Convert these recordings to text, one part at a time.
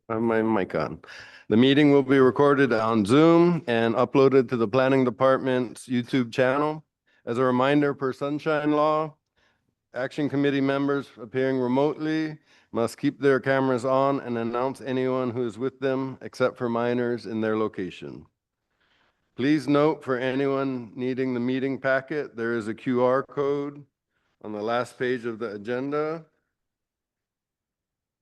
I have my mic on. The meeting will be recorded on Zoom and uploaded to the Planning Department's YouTube channel. As a reminder, per Sunshine Law, Action Committee members appearing remotely must keep their cameras on and announce anyone who is with them, except for minors, in their location. Please note, for anyone needing the meeting packet, there is a QR code on the last page of the agenda.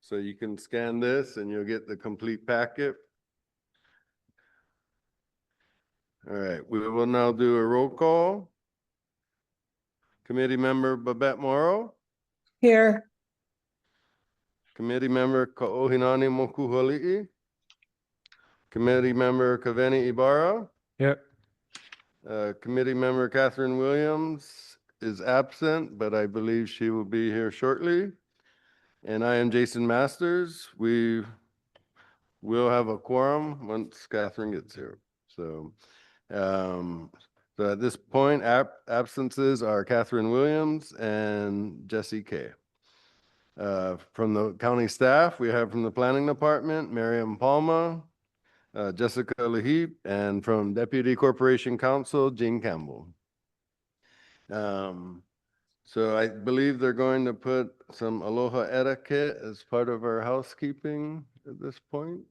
So you can scan this and you'll get the complete packet. All right, we will now do a roll call. Committee member Babette Morrow, Here. committee member Ka'ohinani Mokuhali'i, committee member Kaveni Ibarra, Yep. committee member Catherine Williams is absent, but I believe she will be here shortly. And I am Jason Masters. We will have a quorum once Catherine gets here. So at this point, absences are Catherine Williams and Jesse Kay. From the county staff, we have from the planning department, Miriam Palma, Jessica Lahib, and from Deputy Corporation Counsel, Jean Campbell. So I believe they're going to put some aloha etiquette as part of our housekeeping at this point.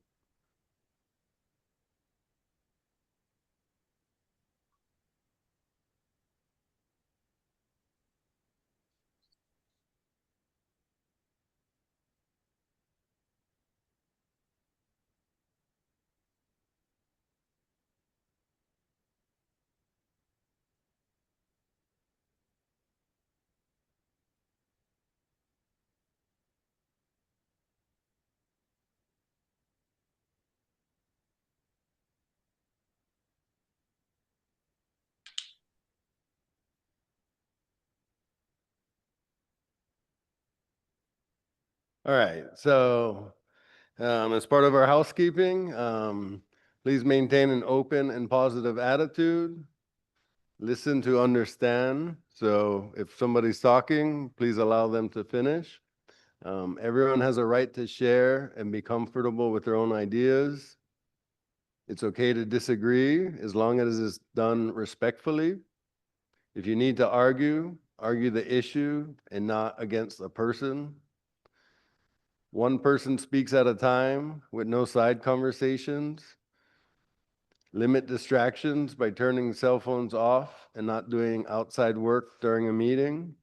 All right, so as part of our housekeeping, please maintain an open and positive attitude. Listen to understand. So if somebody's talking, please allow them to finish. Everyone has a right to share and be comfortable with their own ideas. It's okay to disagree as long as it's done respectfully. If you need to argue, argue the issue and not against a person. One person speaks at a time with no side conversations. Limit distractions by turning cell phones off and not doing outside work during a meeting.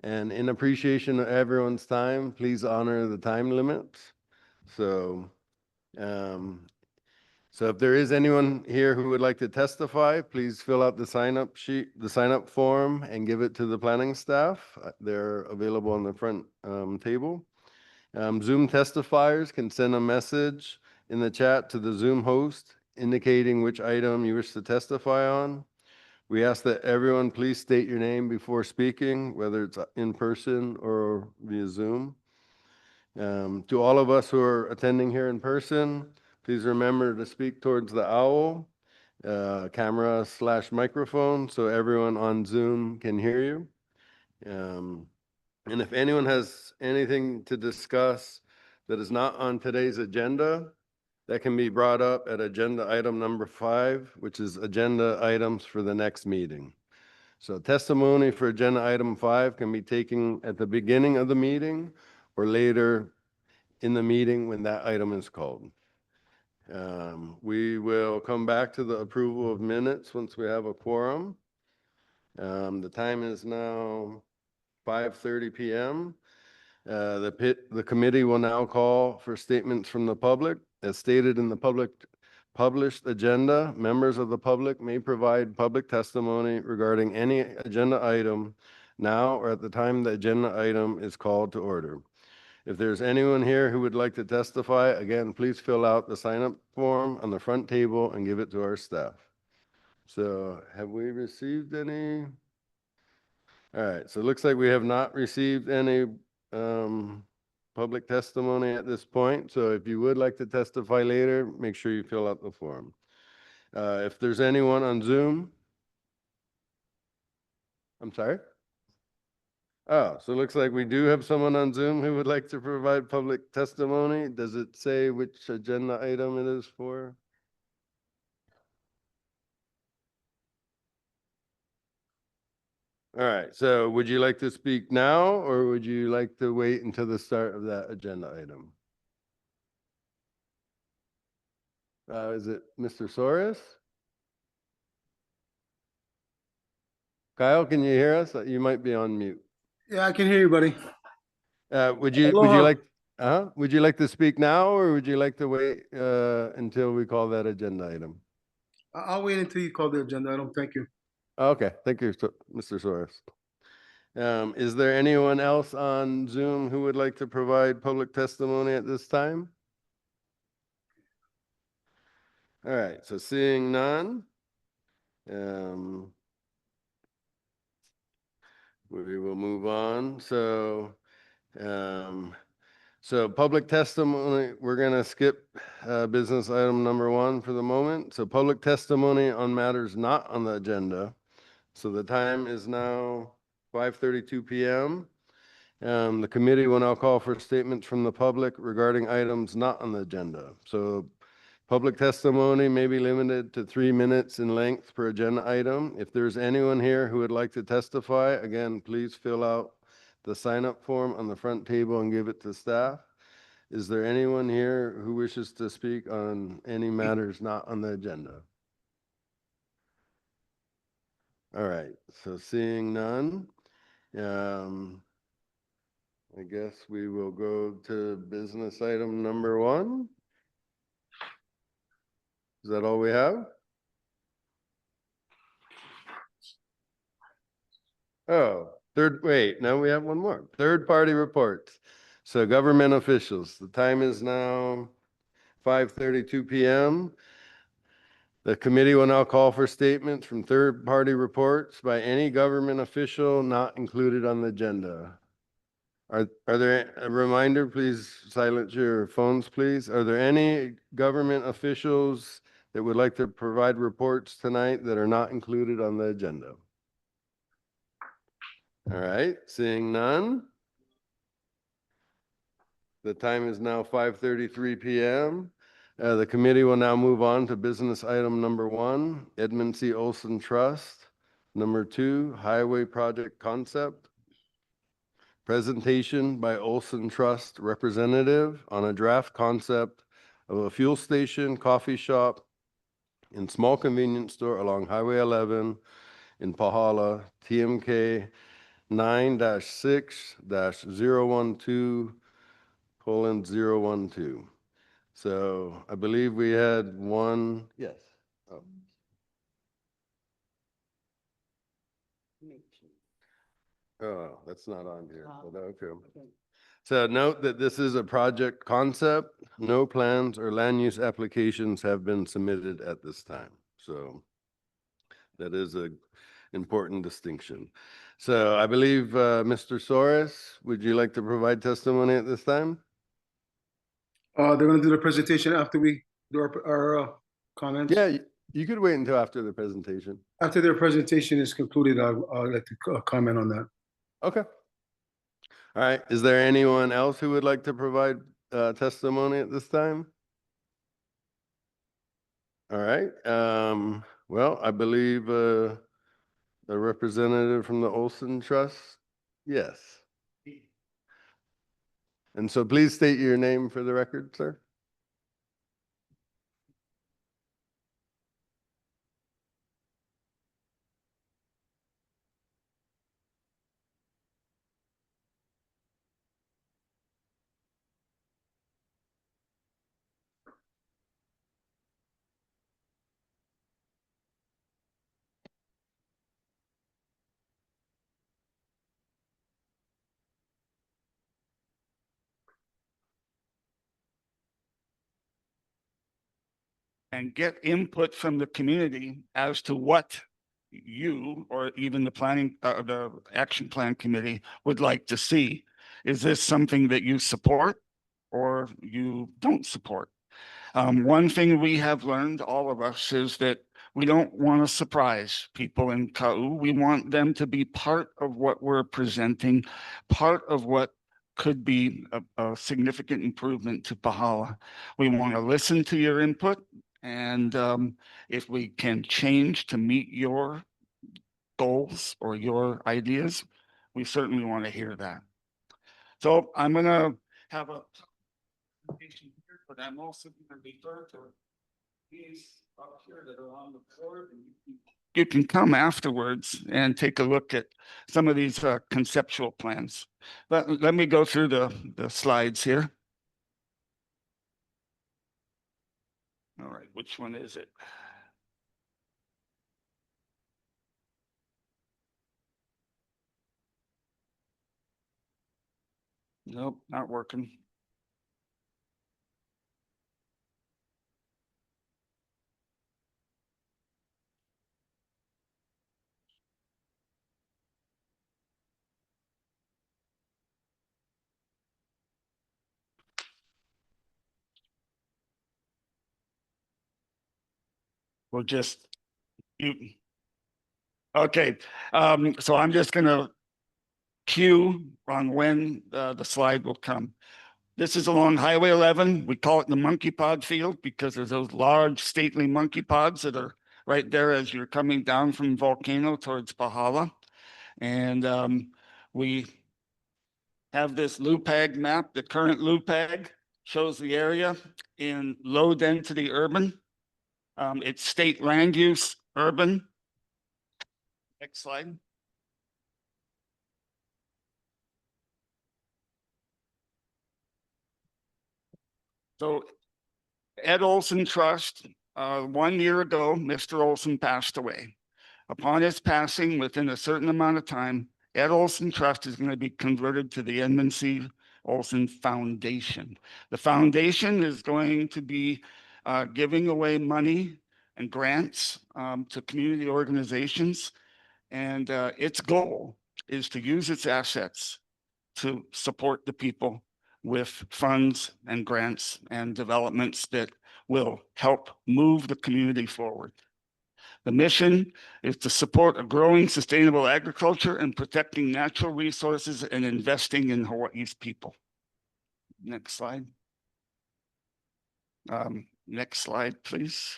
And in appreciation of everyone's time, please honor the time limits. So if there is anyone here who would like to testify, please fill out the sign-up sheet, the sign-up form, and give it to the planning staff. They're available on the front table. Zoom testifiers can send a message in the chat to the Zoom host indicating which item you wish to testify on. We ask that everyone please state your name before speaking, whether it's in person or via Zoom. To all of us who are attending here in person, please remember to speak towards the owl, camera/microphone, so everyone on Zoom can hear you. And if anyone has anything to discuss that is not on today's agenda, that can be brought up at agenda item number 5, which is agenda items for the next meeting. So testimony for agenda item 5 can be taken at the beginning of the meeting or later in the meeting when that item is called. We will come back to the approval of minutes once we have a quorum. The time is now 5:30 p.m. The committee will now call for statements from the public. As stated in the published agenda, members of the public may provide public testimony regarding any agenda item now or at the time the agenda item is called to order. If there's anyone here who would like to testify, again, please fill out the sign-up form on the front table and give it to our staff. So have we received any? All right, so it looks like we have not received any public testimony at this point. So if you would like to testify later, make sure you fill out the form. If there's anyone on Zoom, I'm sorry? Oh, so it looks like we do have someone on Zoom who would like to provide public testimony. Does it say which agenda item it is for? All right, so would you like to speak now, or would you like to wait until the start of that agenda item? Is it Mr. Soros? Kyle, can you hear us? You might be on mute. Yeah, I can hear you, buddy. Would you Aloha. would you like to speak now, or would you like to wait until we call that agenda item? I'll wait until you call the agenda item. Thank you. Okay, thank you, Mr. Soros. Is there anyone else on Zoom who would like to provide public testimony at this time? All right, so seeing none, we will move on. So public testimony, we're gonna skip business item number 1 for the moment. So public testimony on matters not on the agenda. So the time is now 5:32 p.m. The committee will now call for statements from the public regarding items not on the agenda. So public testimony may be limited to 3 minutes in length per agenda item. If there's anyone here who would like to testify, again, please fill out the sign-up form on the front table and give it to staff. Is there anyone here who wishes to speak on any matters not on the agenda? All right, so seeing none, I guess we will go to business item number 1. Is that all we have? Oh, wait, now we have one more. Third-party reports. So government officials, the time is now 5:32 p.m. The committee will now call for statements from third-party reports by any government official not included on the agenda. Are there, a reminder, please silence your phones, please. Are there any government officials that would like to provide reports tonight that are not included on the agenda? All right, seeing none. The time is now 5:33 p.m. The committee will now move on to business item number 1, Edmund C. Olson Trust. Number 2, Highway Project Concept. Presentation by Olson Trust representative on a draft concept of a fuel station, coffee shop, and small convenience store along Highway 11 in Pahala, TMK 9-6-012:012. So I believe we had one, yes. Oh. Oh, that's not on here, but okay. So note that this is a project concept. No plans or land use applications have been submitted at this time. So that is a important distinction. So I believe, Mr. Soros, would you like to provide testimony at this time? They're going to do the presentation after we do our comments. Yeah, you could wait until after the presentation. After their presentation is concluded, I'll like to comment on that. Okay. All right. Is there anyone else who would like to provide testimony at this time? All right. Well, I believe a representative from the Olson Trust. Yes. And so please state your name for the record, sir. And get input from the community as to what you or even the the action plan committee would like to see. Is this something that you support or you don't support? One thing we have learned, all of us, is that We don't want to surprise people in Ka'u. We want them to be part of what we're presenting, part of what could be a significant improvement to Pahala. We want to listen to your input, and if we can change to meet your goals or your ideas, we certainly want to hear that. So I'm going to have a presentation here, but I'm also going to refer to these up here that are on the board. And you can come afterwards and take a look at some of these conceptual plans. Let me go through the slides here. All right, which one is it? Nope, not working. We'll just, you, okay. So I'm just gonna cue on when the slide will come. This is along Highway 11. We call it the monkey pod field because there's those large stately monkey pods that are right there as you're coming down from Volcano towards Pahala. And we have this LUPAG map. The current LUPAG shows the area in low density urban. It's state land use urban. Next slide. So Ed Olson Trust, 1 year ago, Mr. Olson passed away. Upon his passing, within a certain amount of time, Ed Olson Trust is going to be converted to the Edmund C. Olson Foundation. The foundation is going to be giving away money and grants to community organizations. And its goal is to use its assets to support the people with funds and grants and developments that will help move the community forward. The mission is to support a growing sustainable agriculture and protecting natural resources and investing in Hawaii's people. Next slide. Next slide, please.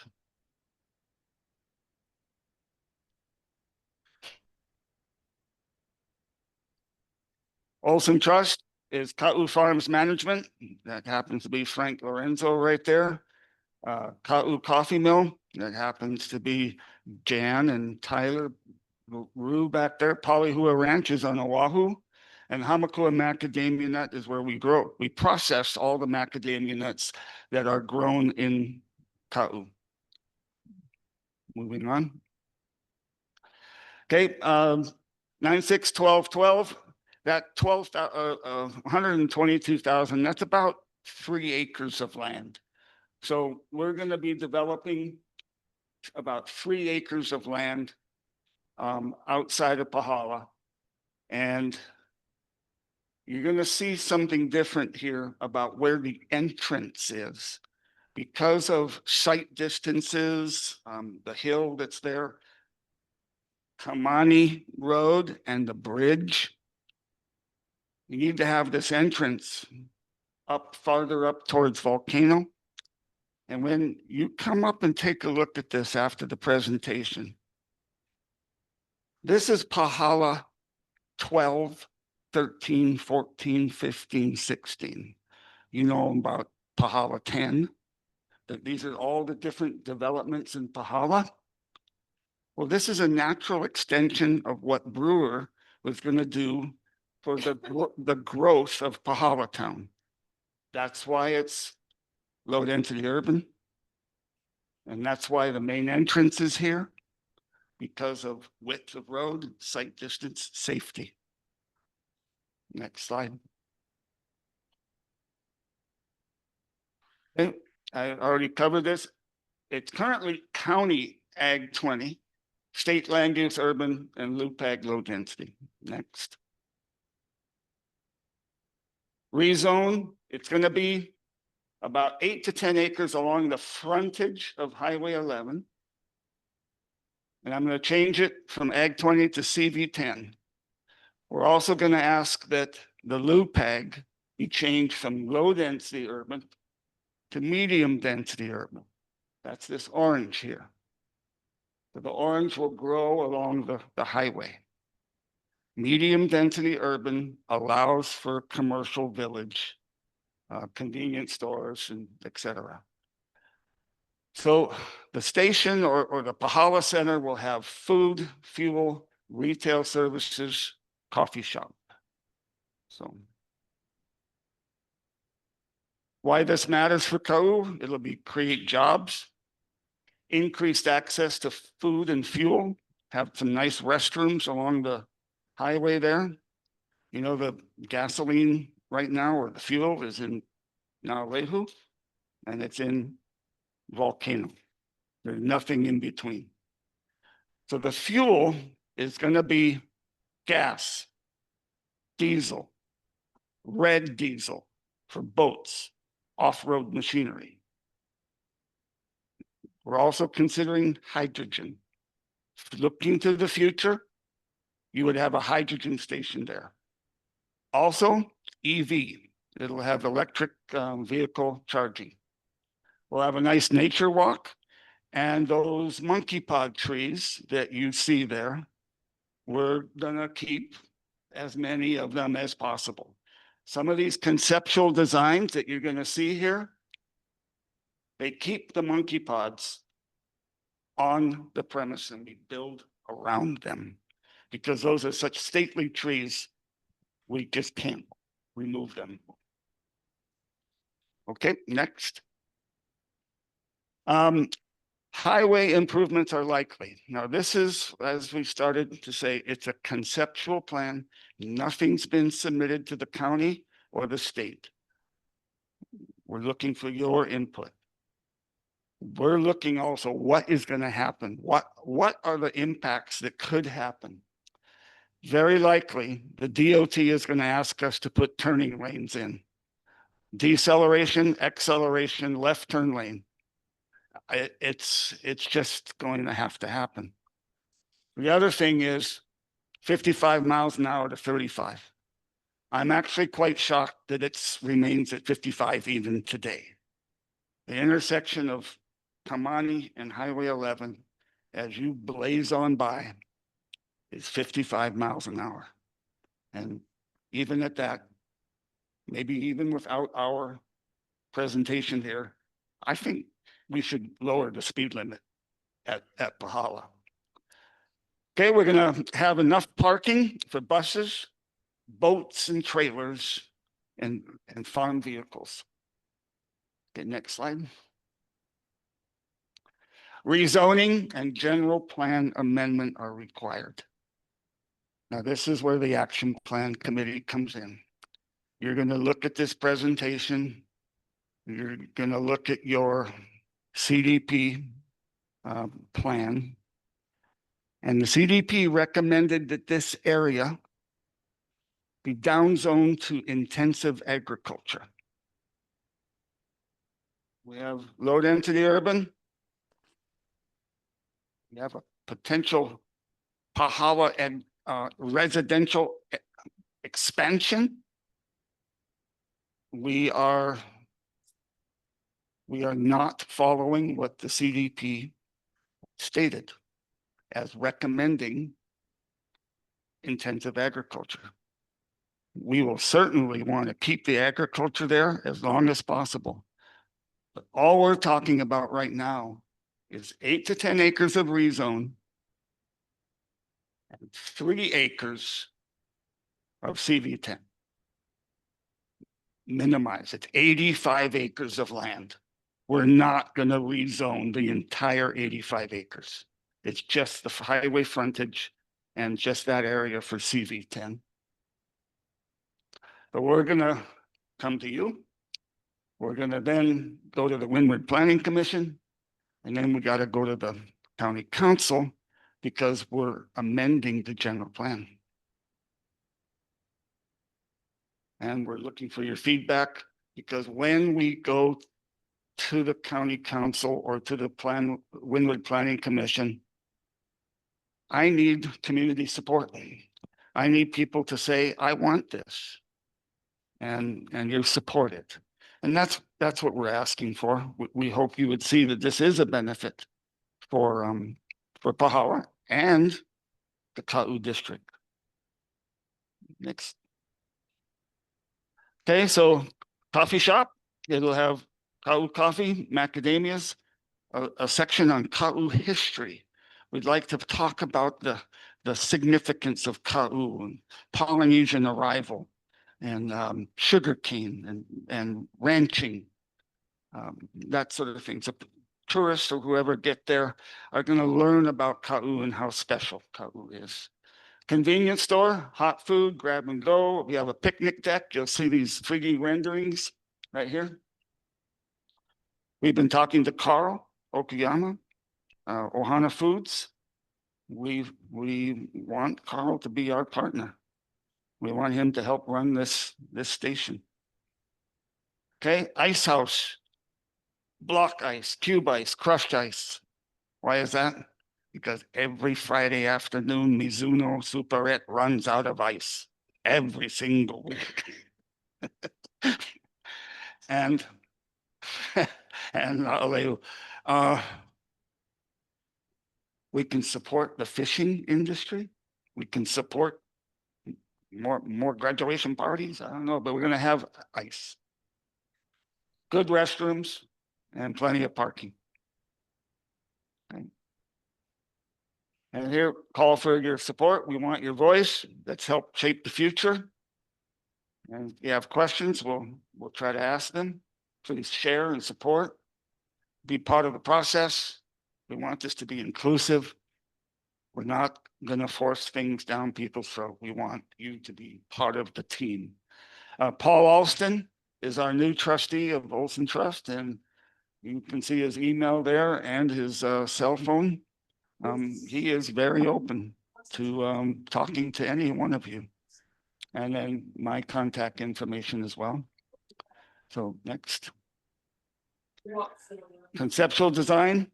Olson Trust is Ka'u Farms Management. That happens to be Frank Lorenzo right there. Ka'u Coffee Mill. That happens to be Jan and Tyler Rue back there. Palihua Ranch is on Oahu. And Hamakua macadamia nut is where we grow. We process all the macadamia nuts that are grown in Ka'u. Moving on. Okay, 961212. That 122,000, that's about 3 acres of land. So we're going to be developing about 3 acres of land outside of Pahala. And you're going to see something different here about where the entrance is. Because of sight distances, the hill that's there, Kamani Road and the bridge, you need to have this entrance up farther up towards Volcano. And when you come up and take a look at this after the presentation, this is Pahala 12, 13, 14, 15, 16. You know about Pahala 10, that these are all the different developments in Pahala. Well, this is a natural extension of what Brewer was going to do for the growth of Pahala Town. That's why it's low density urban. And that's why the main entrance is here, because of width of road, sight distance, safety. Next slide. Okay, I already covered this. It's currently County Ag 20, State Land Use Urban, and LUPAG Low Density. Next. Rezone, it's going to be about 8 to 10 acres along the frontage of Highway 11. And I'm going to change it from Ag 20 to CV10. We're also going to ask that the LUPAG be changed from low density urban to medium density urban. That's this orange here. So the orange will grow along the highway. Medium density urban allows for commercial village, convenience stores, and et cetera. So the station or the Pahala Center will have food, fuel, retail services, coffee shop. So why this matters for Kau? It'll be create jobs, increased access to food and fuel, have some nice restrooms along the highway there. You know, the gasoline right now or the fuel is in Naalehu and it's in Volcano. There's nothing in between. So the fuel is going to be gas, diesel, red diesel for boats, off-road machinery. We're also considering hydrogen. Looking to the future, you would have a hydrogen station there. Also, EV. It'll have electric vehicle charging. We'll have a nice nature walk, and those monkey pod trees that you see there, we're gonna keep as many of them as possible. Some of these conceptual designs that you're gonna see here, they keep the monkey pods on the premise and we build around them because those are such stately trees, we just can't remove them. Okay, next. Highway improvements are likely. Now, this is, as we started to say, it's a conceptual plan. Nothing's been submitted to the county or the state. We're looking for your input. We're looking also what is going to happen. What are the impacts that could happen? Very likely, the DOT is going to ask us to put turning lanes in. Deceleration, acceleration, left turn lane. It's just going to have to happen. The other thing is 55 miles an hour to 35. I'm actually quite shocked that it remains at 55 even today. The intersection of Kamani and Highway 11, as you blaze on by, is 55 miles an hour. And even at that, maybe even without our presentation here, I think we should lower the speed limit at Pahala. Okay, we're gonna have enough parking for buses, boats and trailers and farm vehicles. Okay, next slide. Rezoning and general plan amendment are required. Now, this is where the action plan committee comes in. You're going to look at this presentation. You're going to look at your CDP plan. And the CDP recommended that this area be downzoned to intensive agriculture. We have low density urban. We have a potential Pahala and residential expansion. We are not following what the CDP stated as recommending intensive agriculture. We will certainly want to keep the agriculture there as long as possible. But all we're talking about right now is 8 to 10 acres of rezone and 3 acres of CV10. Minimize it, 85 acres of land. We're not going to rezone the entire 85 acres. It's just the highway frontage and just that area for CV10. But we're going to come to you. We're going to then go to the Windward Planning Commission, and then we got to go to the county council because we're amending the general plan. And we're looking for your feedback because when we go to the county council or to the Windward Planning Commission, I need community support. I need people to say, I want this. And you support it. And that's what we're asking for. We hope you would see that this is a benefit for Pahala and the Ka'u district. Next. Okay, so coffee shop, it'll have Ka'u coffee, macadamias, a section on Ka'u history. We'd like to talk about the significance of Ka'u and Polynesian arrival and sugarcane and ranching, that sort of thing. So tourists or whoever get there are going to learn about Ka'u and how special Ka'u is. Convenience store, hot food, grab and go. We have a picnic deck. You'll see these 3D renderings right here. We've been talking to Carl Okuyama, Ohana Foods. We want Carl to be our partner. We want him to help run this station. Okay, ice house, block ice, cube ice, crushed ice. Why is that? Because every Friday afternoon, Mizuno Superette runs out of ice every single week. and we can support the fishing industry. We can support more graduation parties. I don't know, but we're going to have ice, good restrooms, and plenty of parking. Okay. And here, call for your support. We want your voice. Let's help shape the future. And if you have questions, we'll try to ask them. Please share and support. Be part of the process. We want this to be inclusive. We're not going to force things down people's throat. We want you to be part of the team. Paul Alston is our new trustee of Olson Trust, and you can see his email there and his cell phone. He is very open to talking to any one of you. And then my contact information as well. So next. Conceptual design.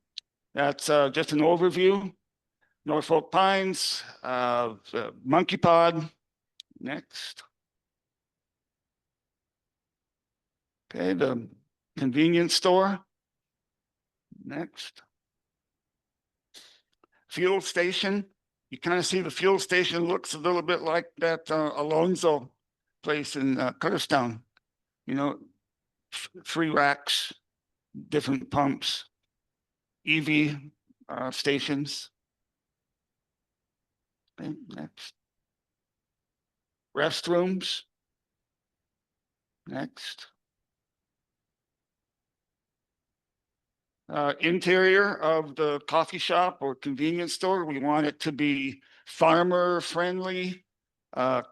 That's just an overview. Norfolk Pines, Monkey Pod. Next. Okay, the convenience store. Next. Fuel station. You kind of see the fuel station looks a little bit like that Alonzo place in Cutterstown. You know, 3 racks, different pumps, EV stations. Okay, next. Restrooms. Next. Interior of the coffee shop or convenience store, we want it to be farmer friendly,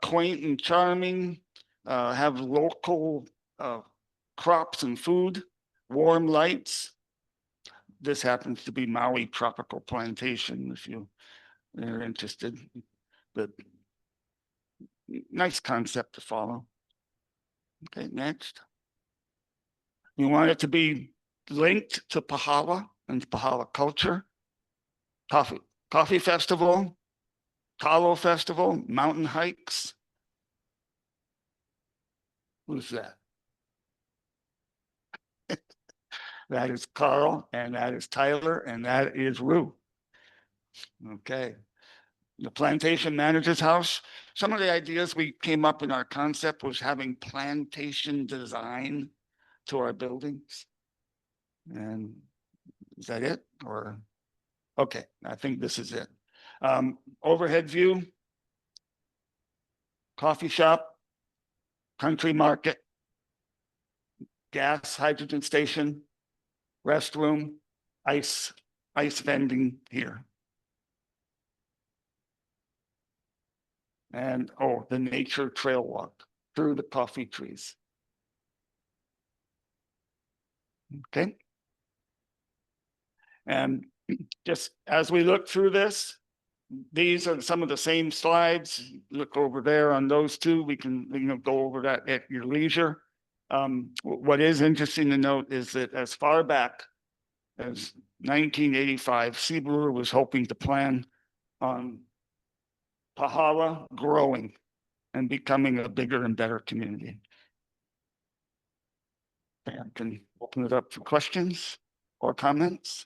quaint and charming, have local crops and food, warm lights. This happens to be Maui Tropical Plantation, if you're interested. But nice concept to follow. Okay, next. We want it to be linked to Pahala and Pahala culture. Coffee festival, Talo festival, mountain hikes. Who's that? That is Carl, and that is Tyler, and that is Rue. Okay. The plantation manager's house. Some of the ideas we came up in our concept was having plantation design to our buildings. And is that it? Or, okay, I think this is it. Overhead view, coffee shop, country market, gas hydrogen station, restroom, ice vending here. And the nature trail walk through the coffee trees. Okay. And just as we look through this, these are some of the same slides. Look over there on those two. We can go over that at your leisure. What is interesting to note is that as far back as 1985, Seabrewer was hoping to plan on Pahala growing and becoming a bigger and better community. I can open it up for questions or comments.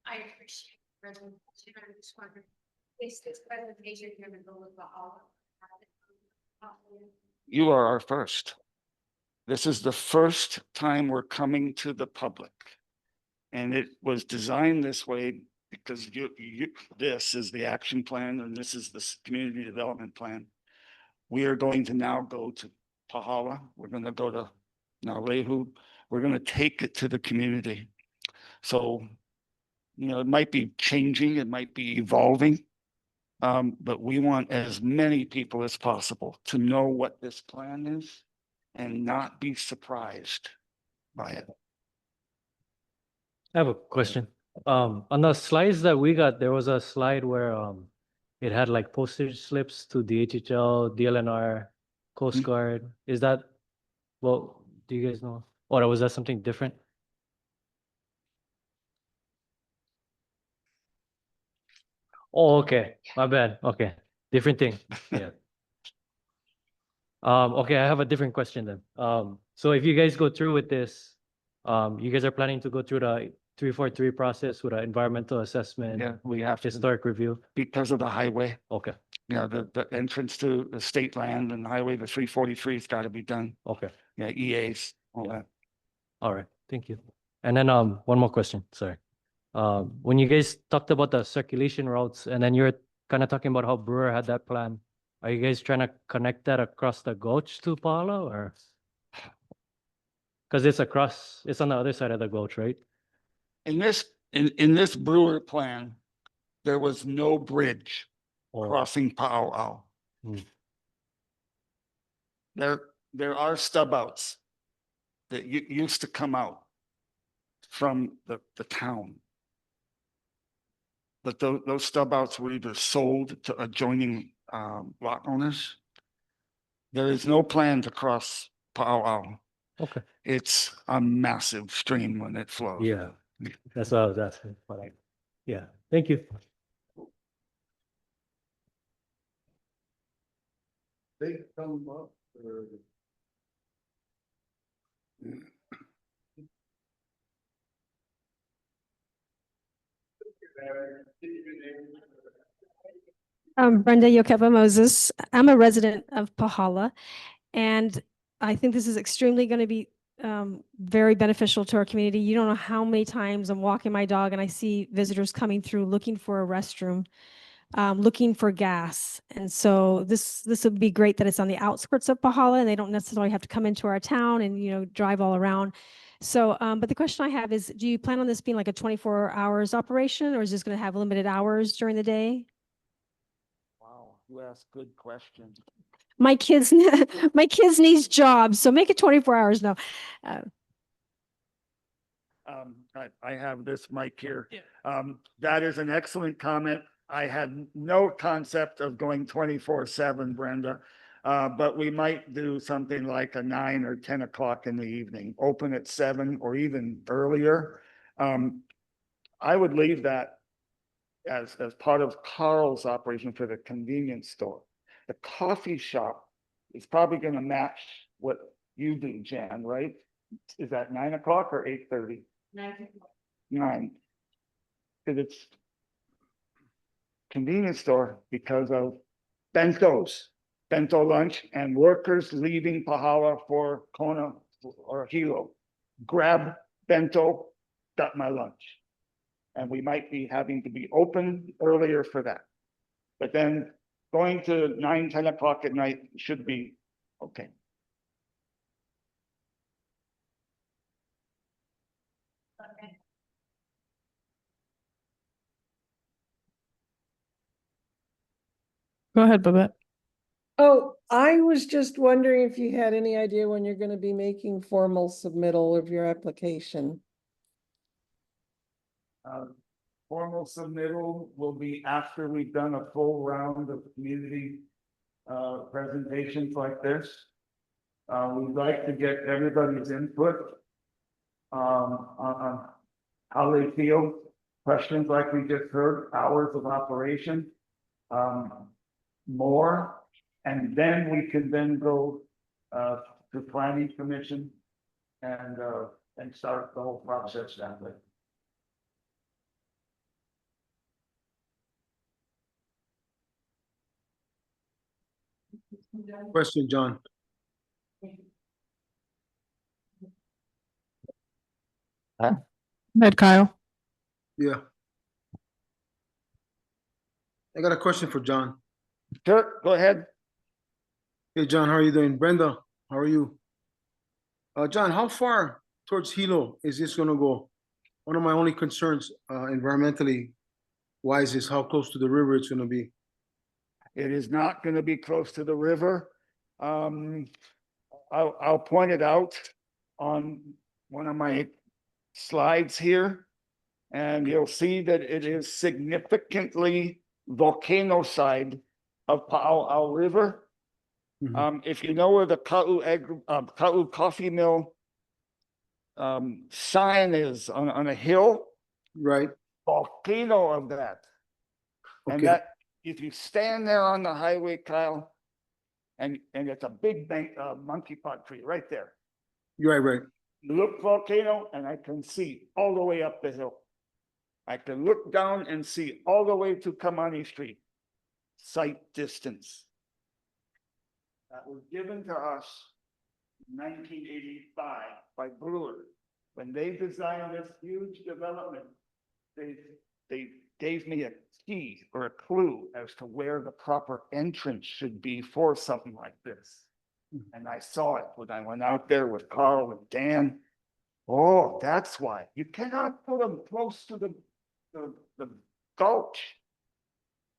I appreciate the presentation. I just wondered, is this presentation going to go with the all? You are our first. This is the first time we're coming to the public. And it was designed this way because this is the action plan and this is the community development plan. We are going to now go to Pahala. We're going to go to Nalehu. We're going to take it to the community. So, you know, it might be changing, it might be evolving. But we want as many people as possible to know what this plan is and not be surprised by it. I have a question. On the slides that we got, there was a slide where it had like postage slips to DHHL, DLNR, Coast Hmm. Guard. Is that, well, do you guys know? Or was that something different? Oh, okay. My bad. Okay. Different thing. Yeah. Okay, I have a different question then. So if you guys go through with this, you guys are planning to go through the 343 process with an environmental assessment, Yeah, we have to, historic review. because of the highway, Okay, you know, the entrance to the state land and highway, the 343 has got to be done. okay. Yeah, EAs, all Yeah. that. All right, thank you. And then one more question, sorry. When you guys talked about the circulation routes and then you're kind of talking about how Brewer had that plan, are you guys trying to connect that across the gulch to Paolo or? Because it's on the other side of the gulch, right? In this Brewer plan, there was no bridge Oh, crossing Powwow. Hmm. There are stub outs that used to come out from the town. But those stub outs were either sold to adjoining lot owners. There is no plan to cross Powwow. okay. It's a massive stream when it flows. Yeah, that's what I was asking. Yeah, thank you. They come up or? Brenda Yokepa Moses. I'm a resident of Pahala, and I think this is extremely going to be very beneficial to our community. You don't know how many times I'm walking my dog and I see visitors coming through looking for a restroom, looking for gas. And so this would be great that it's on the outskirts of Pahala and they don't necessarily have to come into our town and, you know, drive all around. So, but the question I have is, do you plan on this being like a 24 hours operation, or is this going to have limited hours during the day? Wow, you ask good questions. My kids, my kids needs jobs, so make it 24 hours now. I have this mic here. That is an excellent comment. I had no concept of going 24/7, Brenda. But we might do something like a 9 or 10 o'clock in the evening, open at 7 or even earlier. I would leave that as part of Carl's operation for the convenience store. The coffee shop is probably going to match what you do, Jan, right? Is that 9 o'clock or 8:30? 9. Because it's convenience store because of bento lunch, and workers leaving Pahala for Kona or Hilo. Grab bento, got my lunch. And we might be having to be open earlier for that. But then going to 9, 10 o'clock at night should be okay. Go ahead, Babette. Oh, I was just wondering if you had any idea when you're gonna be making formal submittal of your application. Formal submittal will be after we've done a full round of community presentations like this. We'd like to get everybody's input on how they feel. questions like we just heard, hours of operation, more, and then we can then go to planning commission and start the whole process that way. Question, John. Ed Kyle. Yeah. I got a question for John. Sure, go ahead. Hey, John, how are you doing? Brenda, how are you? John, how far towards Hilo is this gonna go? One of my only concerns, environmentally wise, is how close to the river it's gonna be. It is not going to be close to the river. I'll point it out on one of my slides here. And you'll see that it is significantly volcano side of Pa'au River. Mhm. If you know where the Ka'u Coffee Mill sign is on a hill, Right, volcano of that. And okay, that, if you stand there on the highway, Kyle, and it's a big monkey pot tree right there. you're right, Look volcano, and I can see all the way up the hill. I can look down and see all the way to Kamani Street. Sight distance. That was given to us in 1985 by Brewer. When they designed this huge development, they gave me a key or a clue as to where the proper entrance should be for something like this. And I saw it when I went out there with Carl and Dan. Oh, that's why. You cannot put them close to the gulch.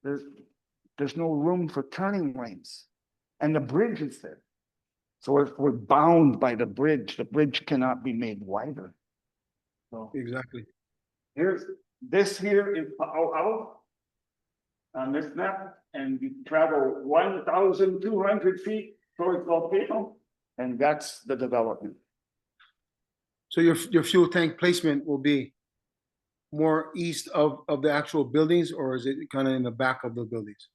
There's no room for turning lanes. And the bridge is there. So we're bound by the bridge. The bridge cannot be made wider. So exactly. this here is Pa'au on this map, and you travel 1,200 feet towards volcano, and that's the development. So your fuel tank placement will be more east of the actual buildings, or is it kind of in the back of the buildings?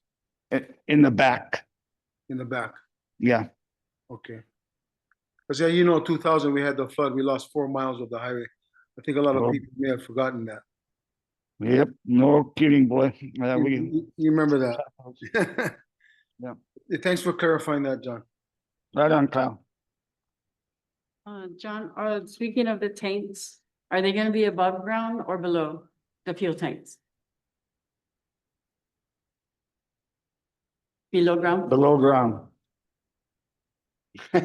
In the back, In the back, yeah. okay. Because yeah, you know, 2000, we had the flood, we lost 4 miles of the highway. I think a lot of Oh. people may have forgotten that. Yep, no kidding, boy. You remember that? Yeah. Thanks for clarifying that, John. Right on, Kyle. John, speaking of the tanks, are they gonna be above ground or below the fuel tanks? Below ground? Below ground. I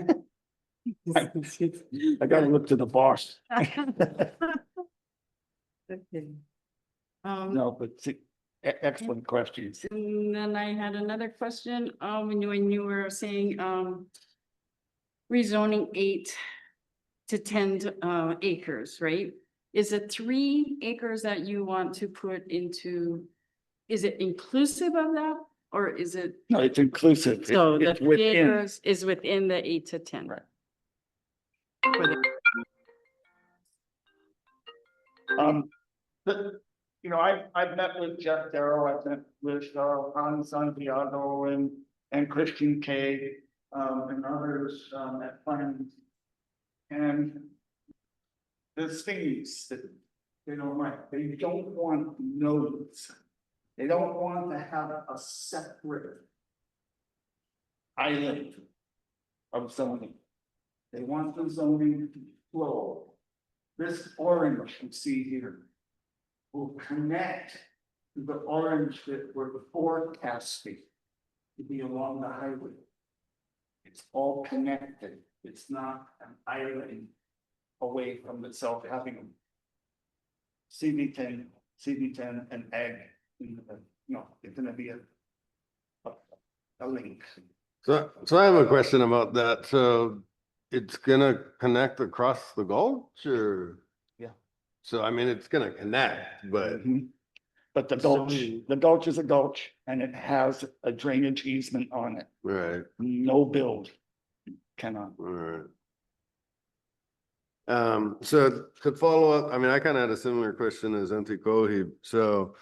gotta look to the boss. Okay. No, but see, excellent questions. And then I had another question, when you were saying, rezoning 8 to 10 acres, right? Is it 3 acres that you want to put into, is it inclusive of that, or is it? No, it's inclusive. So the It's 3 within. acres is within the 8 to 10. Right. For the- But, you know, I've met with Jeff Darrow, I've met with Han Santiago and Christian K. And others at Plans. And there's things that they don't like. They don't want nodes. They don't want to have a separate island of zoning. They want the zoning to flow. This orange you see here will connect to the orange that we're forecasting to be along the highway. It's all connected. It's not an island away from itself having CV10 and ag. It's gonna be a link. So I have a question about that. So it's gonna connect across the gulch or? Yeah. So I mean, it's gonna connect, but Mhm. But the gulch is a gulch and it has a drainage easement on it. right, No build cannot. all right. So to follow up, I mean, I kind of had a similar question as Antikohi. So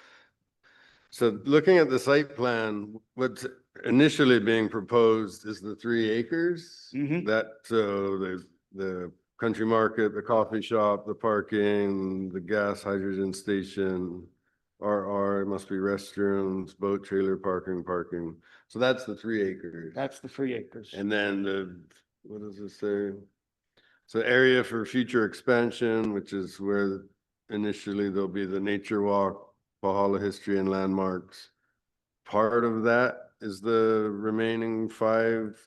looking at the site plan, what's initially being proposed is the 3 acres. Mhm. So the country market, the coffee shop, the parking, the gas hydrogen station, it must be restrooms, boat trailer parking. So that's the 3 acres. That's the 3 acres. And then what does it say? So area for future expansion, which is where initially there'll be the nature walk, Valhalla history and landmarks. Part of that is the remaining 5,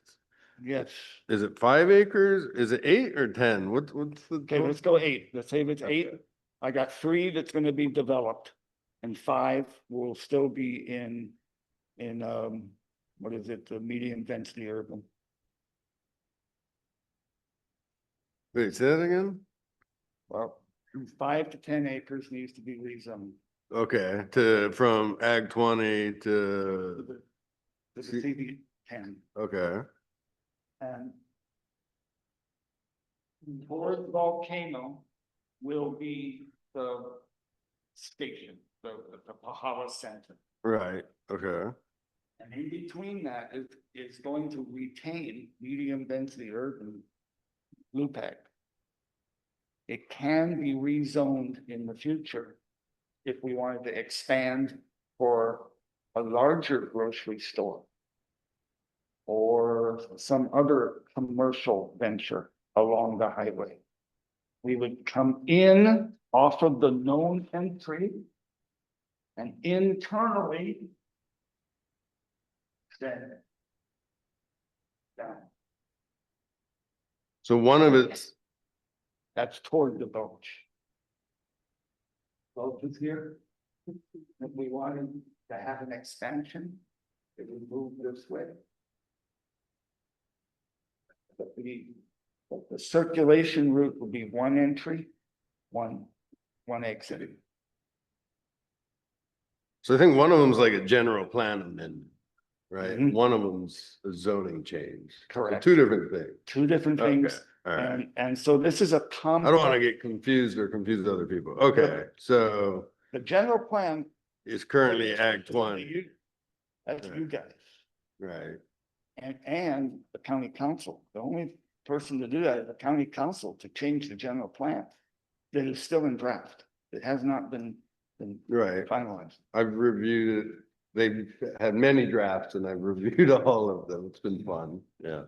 Yes. is it 5 acres? Is it 8 or 10? What's the? Okay, let's go 8. Let's say if it's 8. Okay. I got 3 that's gonna be developed and 5 will still be in what is it, the medium density urban. Wait, say that again? Well, 5 to 10 acres needs to be rezoned. Okay, from Ag 20 To to, the to the CB 10 okay, and toward the volcano will be the station, the Pahala Center. right, okay. And in between that is going to retain medium density urban LUPAC. It can be rezoned in the future if we wanted to expand for a larger grocery store or some other commercial venture along the highway. We would come in off of the known entry and internally extend it down. So one of it's, That's toward the Gulch. Gulch is here. If we wanted to have an expansion, it would move this way. But the circulation route will be one entry, one exit. so I think one of them's like a general plan amendment, right? Mhm. One of them's a zoning change. So Correct. 2 different things. 2 different Okay, things. all right. And so this is a I don't want to complex, get confused or confuse other people. Okay, so the general plan. it's currently Ag 20, You- That's you guys. right? And the county council, the only person to do that is the county council to change the general plan. That is still in draft. It has not been Right. finalized. I've reviewed it. They've had many drafts and I've reviewed all of them. It's been fun. Yeah.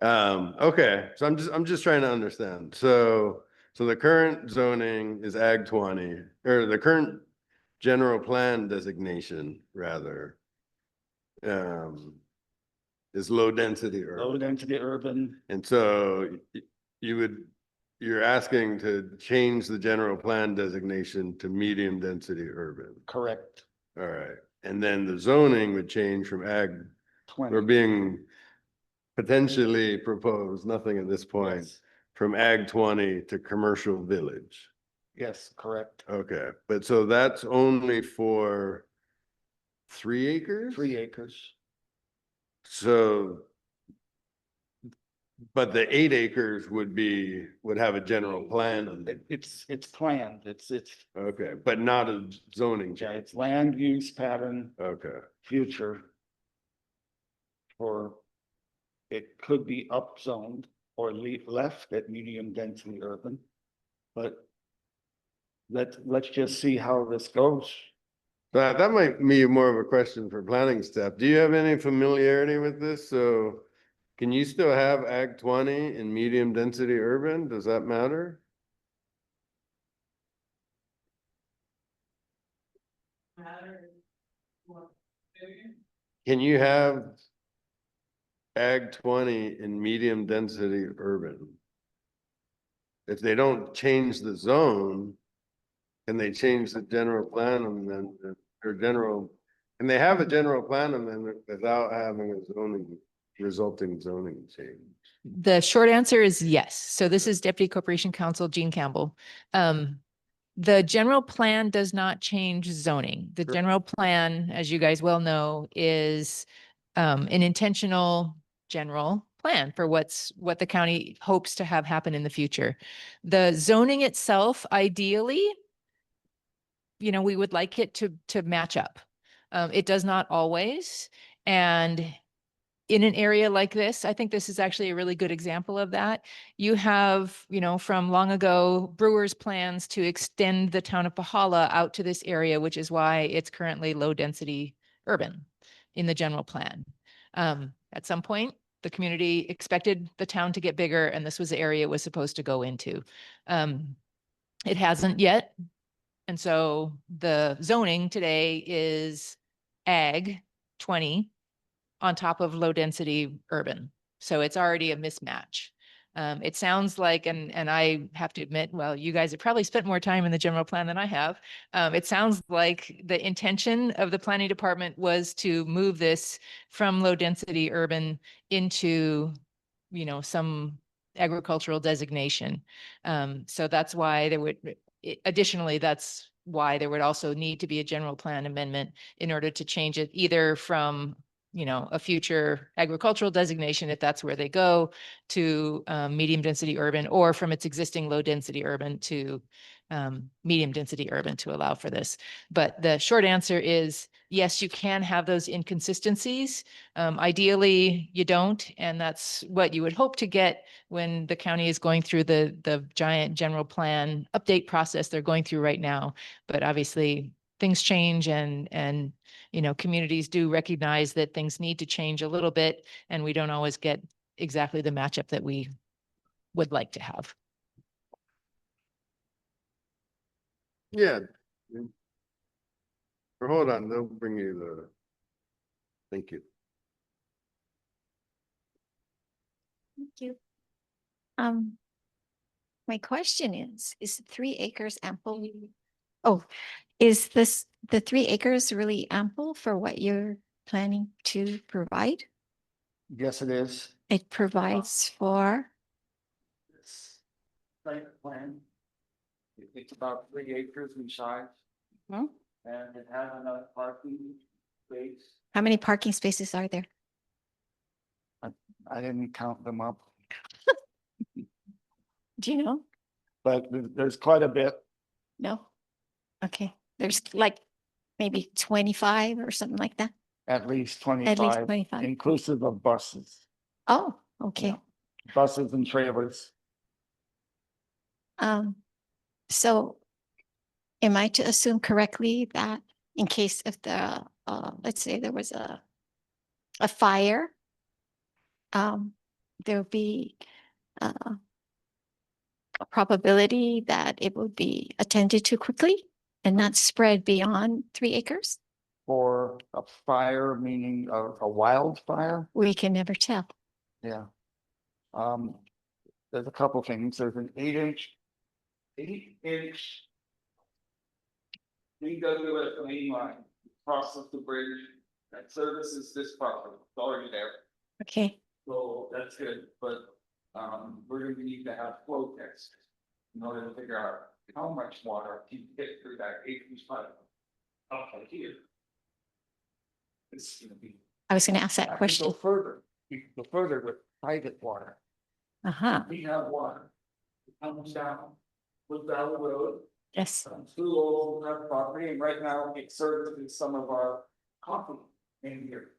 Okay, so I'm just trying to understand. So the current zoning is Ag 20, or the current general plan designation rather. Is low density Low urban. density urban, And so you're asking to change the general plan designation to medium density urban. correct, All right, and then the zoning would change from ag, or 20. being potentially proposed, nothing at this point, Yes. from ag 20 to commercial village. Yes, correct. Okay, but so that's only for 3 acres? 3 acres. So, but the 8 acres would have a general plan on it. It's planned. It's Okay, but not a zoning yeah, change. it's land use pattern Okay, future. Or it could be upzoned or left at medium density urban. But let's just see how this goes. that might be more of a question for planning staff. Do you have any familiarity with this? So can you still have ag 20 in medium density urban? Does that matter? Can you have ag 20 in medium density urban? If they don't change the zone, can they change the general plan amendment or general? Can they have a general plan amendment without having a resulting zoning change? The short answer is yes. So this is Deputy Corporation Counsel Jean Campbell. The general plan does not change zoning. The Sure. general plan, as you guys well know, is an intentional general plan. plan for what the county hopes to have happen in the future. The zoning itself, ideally, we would like it to match up. It does not always. And in an area like this, I think this is actually a really good example of that. You have, from long ago, Brewer's plans to extend the town of Pahala out to this area, which is why it's currently low density urban in the general plan. At some point, the community expected the town to get bigger, and this was the area it was supposed to go into. It hasn't yet. And so the zoning today is ag 20 on top of low density urban. So it's already a mismatch. It sounds like, and I have to admit, well, you guys have probably spent more time in the general plan than I have. It sounds like the intention of the planning department was to move this from low density urban into, some agricultural designation. So that's why there would, additionally, that's why there would also need to be a general plan amendment in order to change it either from a future agricultural designation, if that's where they go, to medium density urban, or from its existing low density urban to medium density urban to allow for this. But the short answer is yes, you can have those inconsistencies. Ideally, you don't, and that's what you would hope to get when the county is going through the giant general plan update process they're going through right now. But obviously, things change, and communities do recognize that things need to change a little bit, and we don't always get exactly the matchup that we would like to have. Yeah. Or hold on, they'll bring you the. Thank you. Thank you. My question is 3 acres ample? Oh, is the 3 acres really ample for what you're planning to provide? Yes, it is. It provides for, This site plan. It's about 3 acres in size. Hmm? And it has enough parking space. how many parking spaces are there? I didn't count them up, Do you know? but there's quite a bit. No? Okay, there's like maybe 25 or something like that? At least At least 25, 25. inclusive of buses. Oh, okay. Yeah. Buses and trailers. So am I to assume correctly that in case of the, let's say there was a fire, there would be a probability that it would be attended to quickly and not spread beyond 3 acres? For a fire, meaning a wildfire? We can never tell. Yeah. There's a couple things. There's an 8-inch DWS main line crosses the bridge that services this property. It's already there. Okay, So that's good, but we're gonna need to have flow tests in order to figure out how much water can get through that 8-inch pipe up to here. It's gonna be. I was gonna ask I that can question. go further. We can go further with private water. Uh-huh, We have water. It comes down with Valley Road, yes, through Old property, and right now it serves some of our coffee in here.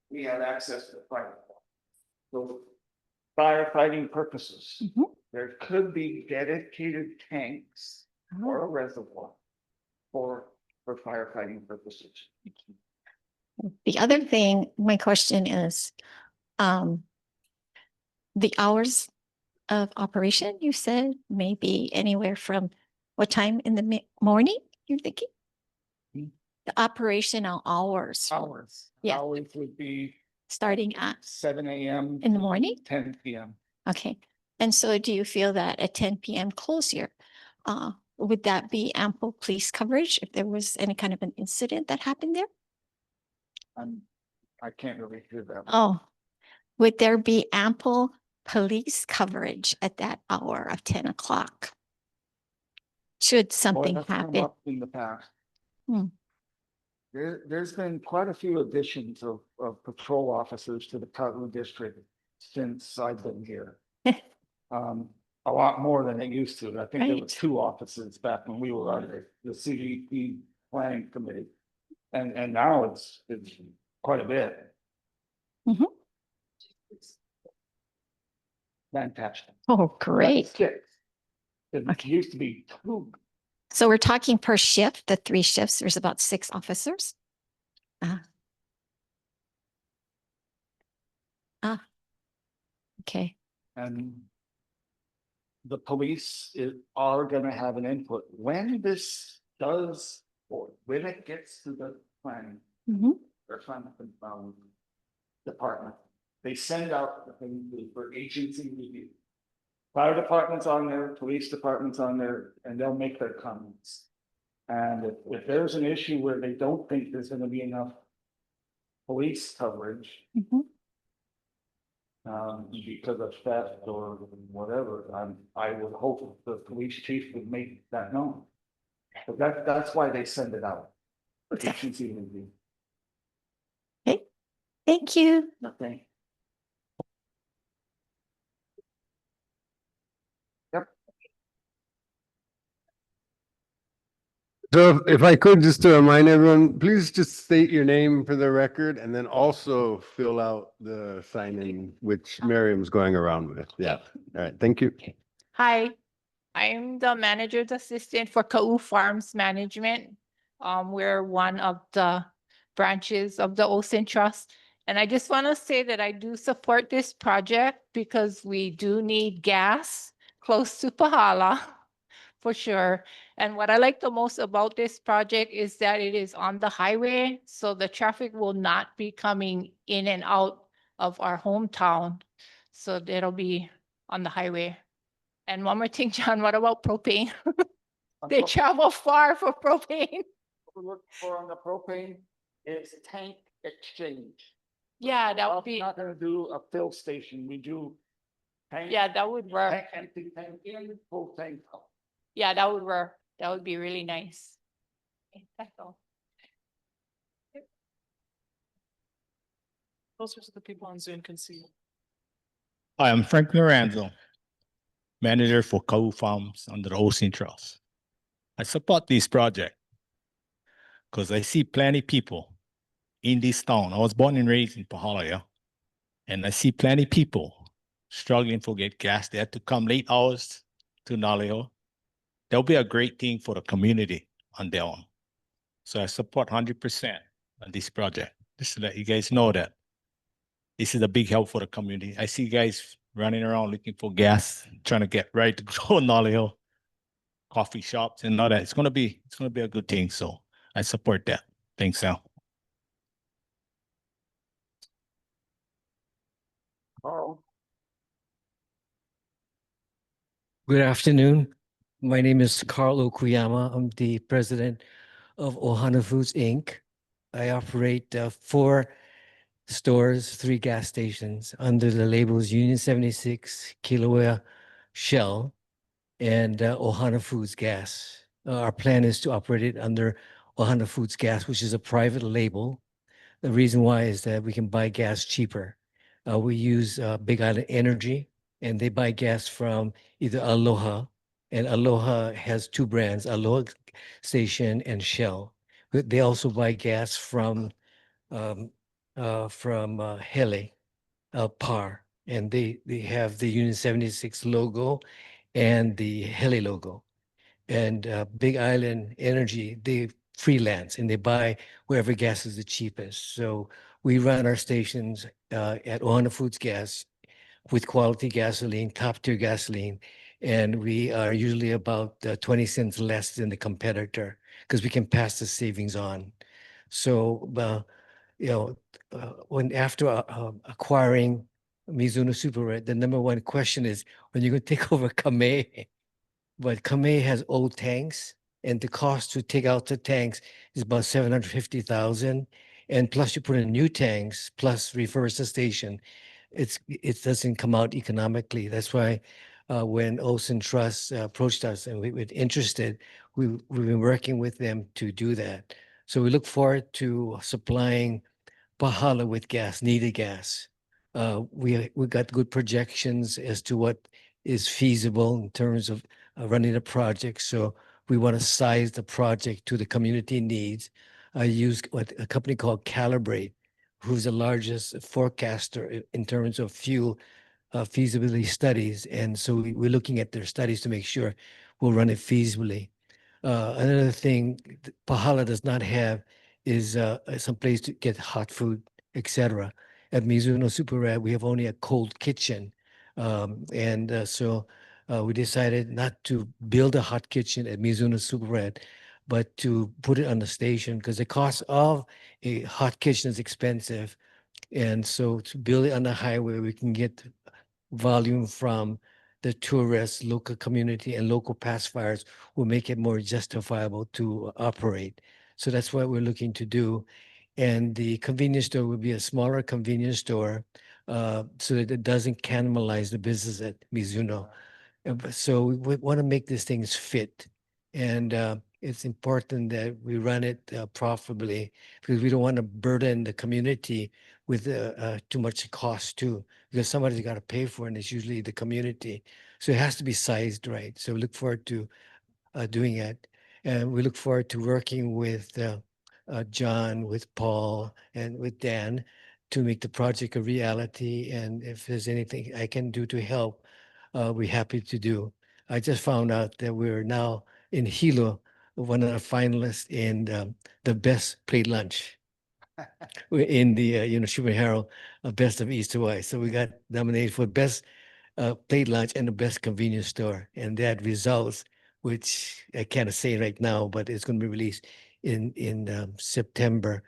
We have access to private water. So firefighting purposes, Mhm. there could be dedicated tanks Oh. or a reservoir for firefighting purposes. The other thing, my question is, the hours of operation, you said may be anywhere from what time in the morning, you're thinking? Hmm. The operational hours, Hours. Yeah. Hours would be starting at, 7 a.m. in the morning? 10 p.m. Okay, and so do you feel that at 10 p.m. closure, would that be ample police coverage if there was any kind of an incident that happened there? I can't really hear that. Oh, would there be ample police coverage at that hour of 10 o'clock? Should Boy, something that's come happen? up in the past. Hmm. There's been quite a few additions of patrol officers to the Cottonwood District since I've been here. A lot more than it used to. I think there were Right. 2 offices back when we were under the CDP planning committee. And now it's quite a bit. Mhm. Fantastic. Oh, great. That's 6. It Okay. used to be 2. So we're talking per shift, the 3 shifts, there's about 6 officers. Okay. And the police are gonna have an input when this does, or when it gets to the planning Mhm. or planning department. They send out the thing for agency review. Fire department's on there, police department's on there, and they'll make their comments. And if there's an issue where they don't think there's gonna be enough police coverage, Mhm. because of theft or whatever, I would hope the police chief would make that known. But that's why they send it out. Okay. Agency review. Thank you. Nothing. So if I could, just to remind everyone, please just state your name for the record and then also fill out the sign-in, which Miriam's going around with. Yeah. All right. Thank you. Hi, I'm the manager's assistant for Ka'u Farms Management. We're one of the branches of the Olsen Trust. And I just want to say that I do support this project because we do need gas close to Pahala for sure. And what I like the most about this project is that it is on the highway, so the traffic will not be coming in and out of our hometown. So it'll be on the highway. And one more thing, John, what about propane? They travel far for propane. What we're looking for on the propane is tank exchange. Yeah, that We're would be, not gonna do a fill station, we do. Tank, yeah, that would work. tank empty, tank in, full tank out. Yeah, that would work. That would be really nice. Okay, that's all. Closer so the people on Zoom can see. Hi, I'm Frank Lorenzo, manager for Ka'u Farms under the Olsen Trust. I support this project because I see plenty people in this town. I was born and raised in Pahala, yeah? And I see plenty people struggling to get gas. They had to come late hours to Naleho. That'll be a great thing for the community on their own. So I support 100% on this project. Just to let you guys know that this is a big help for the community. I see guys running around looking for gas, trying to get right to go Naleho, coffee shops and all that. It's gonna be a good thing. So I support that. Thanks, Al. Carl, Good afternoon. My name is Carl Okuyama. I'm the president of Ohana Foods, Inc. I operate 4 stores, 3 gas stations under the labels Union 76, Kilauea, Shell, and Ohana Foods Gas. Our plan is to operate it under Ohana Foods Gas, which is a private label. The reason why is that we can buy gas cheaper. We use Big Island Energy, and they buy gas from either Aloha, and Aloha has 2 brands, Aloha Station and Shell. But they also buy gas from Hele, PAR, and they have the Union 76 logo and the Hele logo. And Big Island Energy, they freelance and they buy wherever gas is the cheapest. So we run our stations at Ohana Foods Gas with quality gasoline, top tier gasoline, and we are usually about 20 cents less than the competitor because we can pass the savings on. So, when after acquiring Mizuno Super Red, the number one question is when you're going to take over Kamei. But Kamei has old tanks, and the cost to take out the tanks is about 750,000. And plus you put in new tanks, plus reverse the station, it doesn't come out economically. That's why when Olsen Trust approached us and we were interested, we've been working with them to do that. So we look forward to supplying Pahala with gas, needed gas. We got good projections as to what is feasible in terms of running a project. So we want to size the project to the community needs. I use what a company called Calibrate, who's the largest forecaster in terms of fuel feasibility studies. And so we're looking at their studies to make sure we'll run it feasibly. Another thing Pahala does not have is some place to get hot food, etc. At Mizuno Super Red, we have only a cold kitchen. So we decided not to build a hot kitchen at Mizuno Super Red, but to put it on the station because the cost of a hot kitchen is expensive. And so to build it on the highway, we can get volume from the tourists, local community, and local pacifiers will make it more justifiable to operate. So that's what we're looking to do. And the convenience store will be a smaller convenience store so that it doesn't cannibalize the business at Mizuno. So we want to make these things fit. And it's important that we run it profitably because we don't want to burden the community with too much cost too, because somebody's got to pay for it, and it's usually the community. So it has to be sized right. So we look forward to doing it. And we look forward to working with John, with Paul, and with Dan to make the project a reality. And if there's anything I can do to help, we're happy to do. I just found out that we're now in Hilo, one of the finalists in the best plate lunch. We're in the Shubin Herald Best of East to West. So we got nominated for best plate lunch and the best convenience store. And that results, which I can't say right now, but it's going to be released in September.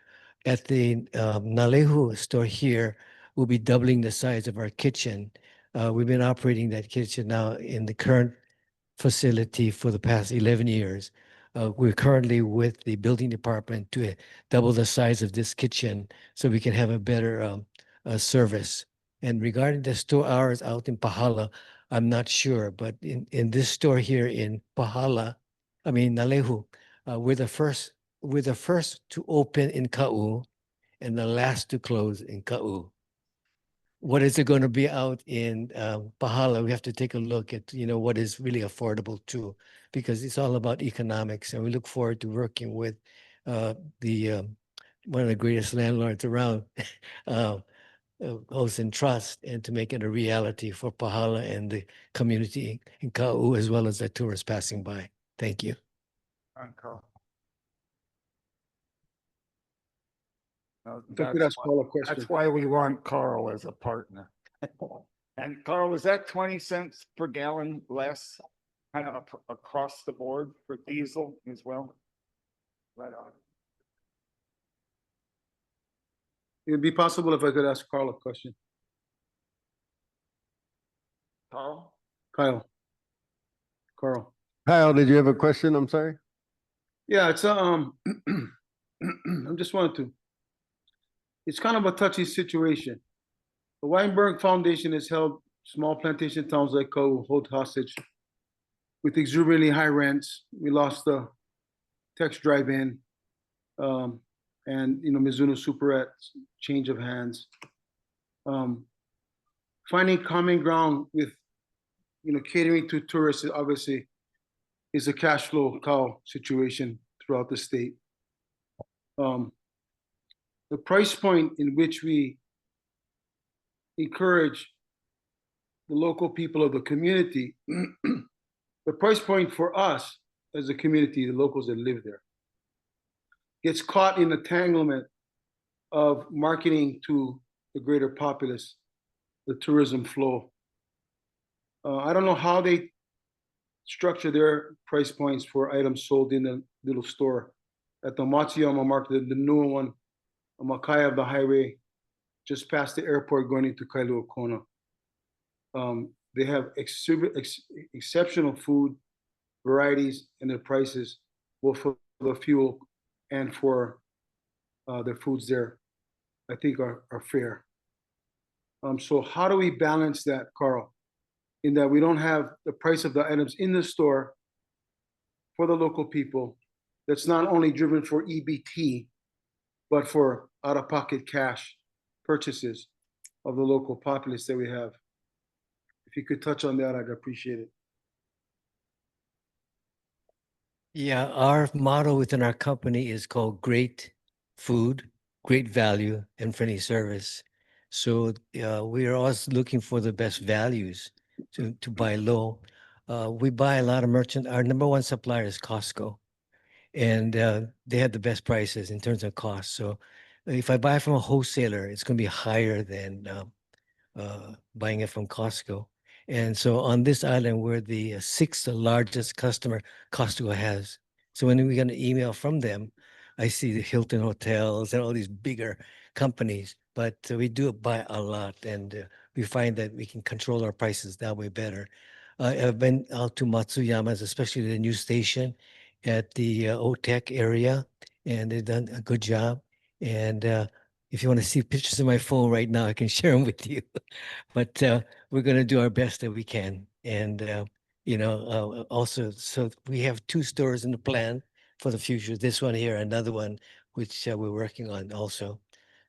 At the Nalehu store here, we'll be doubling the size of our kitchen. We've been operating that kitchen now in the current facility for the past 11 years. We're currently with the building department to double the size of this kitchen so we can have a better service. And regarding the store hours out in Pahala, I'm not sure, but in this store here in Nalehu, we're the first to open in Ka'u and the last to close in Ka'u. What is it going to be out in Pahala? We have to take a look at, what is really affordable too, because it's all about economics. And we look forward to working with the one of the greatest landlords around, Olsen Trust, and to make it a reality for Pahala and the community in Ka'u, as well as the tourists passing by. Thank you. Carl. If I could ask Carl a question. That's why we want Carl as a partner. And Carl, is that 20 cents per gallon less kind of across the board for diesel as well? Right on. It'd be possible if I could ask Carl a question. Carl? Carl. Kyle, did you have a question? I'm sorry. Yeah, it's I just wanted to. It's kind of a touchy situation. The Weinberg Foundation has held small plantation towns like Kau hold hostage with exuberantly high rents. We lost the Tex Drive-In, and Mizuno Superette change of hands. Finding common ground with catering to tourists obviously is a cash flow cow situation throughout the state. The price point in which we encourage the local people of the community, the price point for us as a community, the locals that live there, gets caught in the entanglement of marketing to the greater populace, the tourism flow. I don't know how they structure their price points for items sold in the little store at the Matsuyama market, the newer one, Makaya of the highway, just past the airport going into Kailua Kona. They have exceptional food varieties, and their prices, both for the fuel and for their foods there, I think are fair. So how do we balance that, Carl, in that we don't have the price of the items in the store for the local people that's not only driven for EBT, but for out-of-pocket cash purchases? of the local populace that we have. If you could touch on that, I'd appreciate it. Yeah, our motto within our company is called great food, great value, and friendly service. So we are always looking for the best values to buy low. We buy a lot of merchant. Our number one supplier is Costco, and they have the best prices in terms of cost. So if I buy from a wholesaler, it's going to be higher than buying it from Costco. And so on this island, we're the sixth largest customer Costco has. So when we get an email from them, I see the Hilton hotels and all these bigger companies, but we do buy a lot, and we find that we can control our prices that way better. I've been out to Matsuyama's, especially the new station at the OTEC area, and they've done a good job. And if you want to see pictures of my phone right now, I can share them with you. But we're going to do our best that we can. And, also, so we have 2 stores in the plan for the future. This one here, another one, which we're working on also.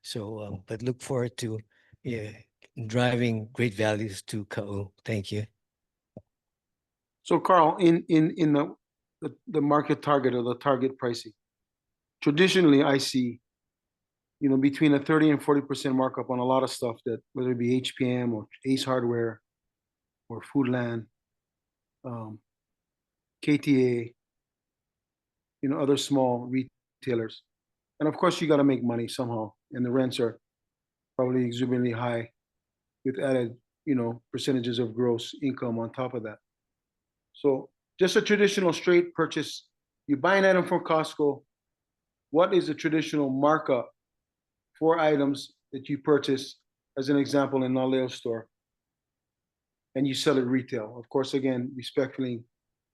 So, but look forward to driving great values to Ka'u. Thank you. So Carl, in the market target or the target pricing, traditionally I see, between a 30 and 40% markup on a lot of stuff, that whether it be HPM or Ace Hardware or Foodland, KTA, other small retailers. And of course, you got to make money somehow, and the rents are probably exuberantly high with added, percentages of gross income on top of that. So just a traditional straight purchase, you buy an item from Costco, what is the traditional markup for items that you purchase, as an example, in Naleo store, and you sell it retail? Of course, again, respectfully.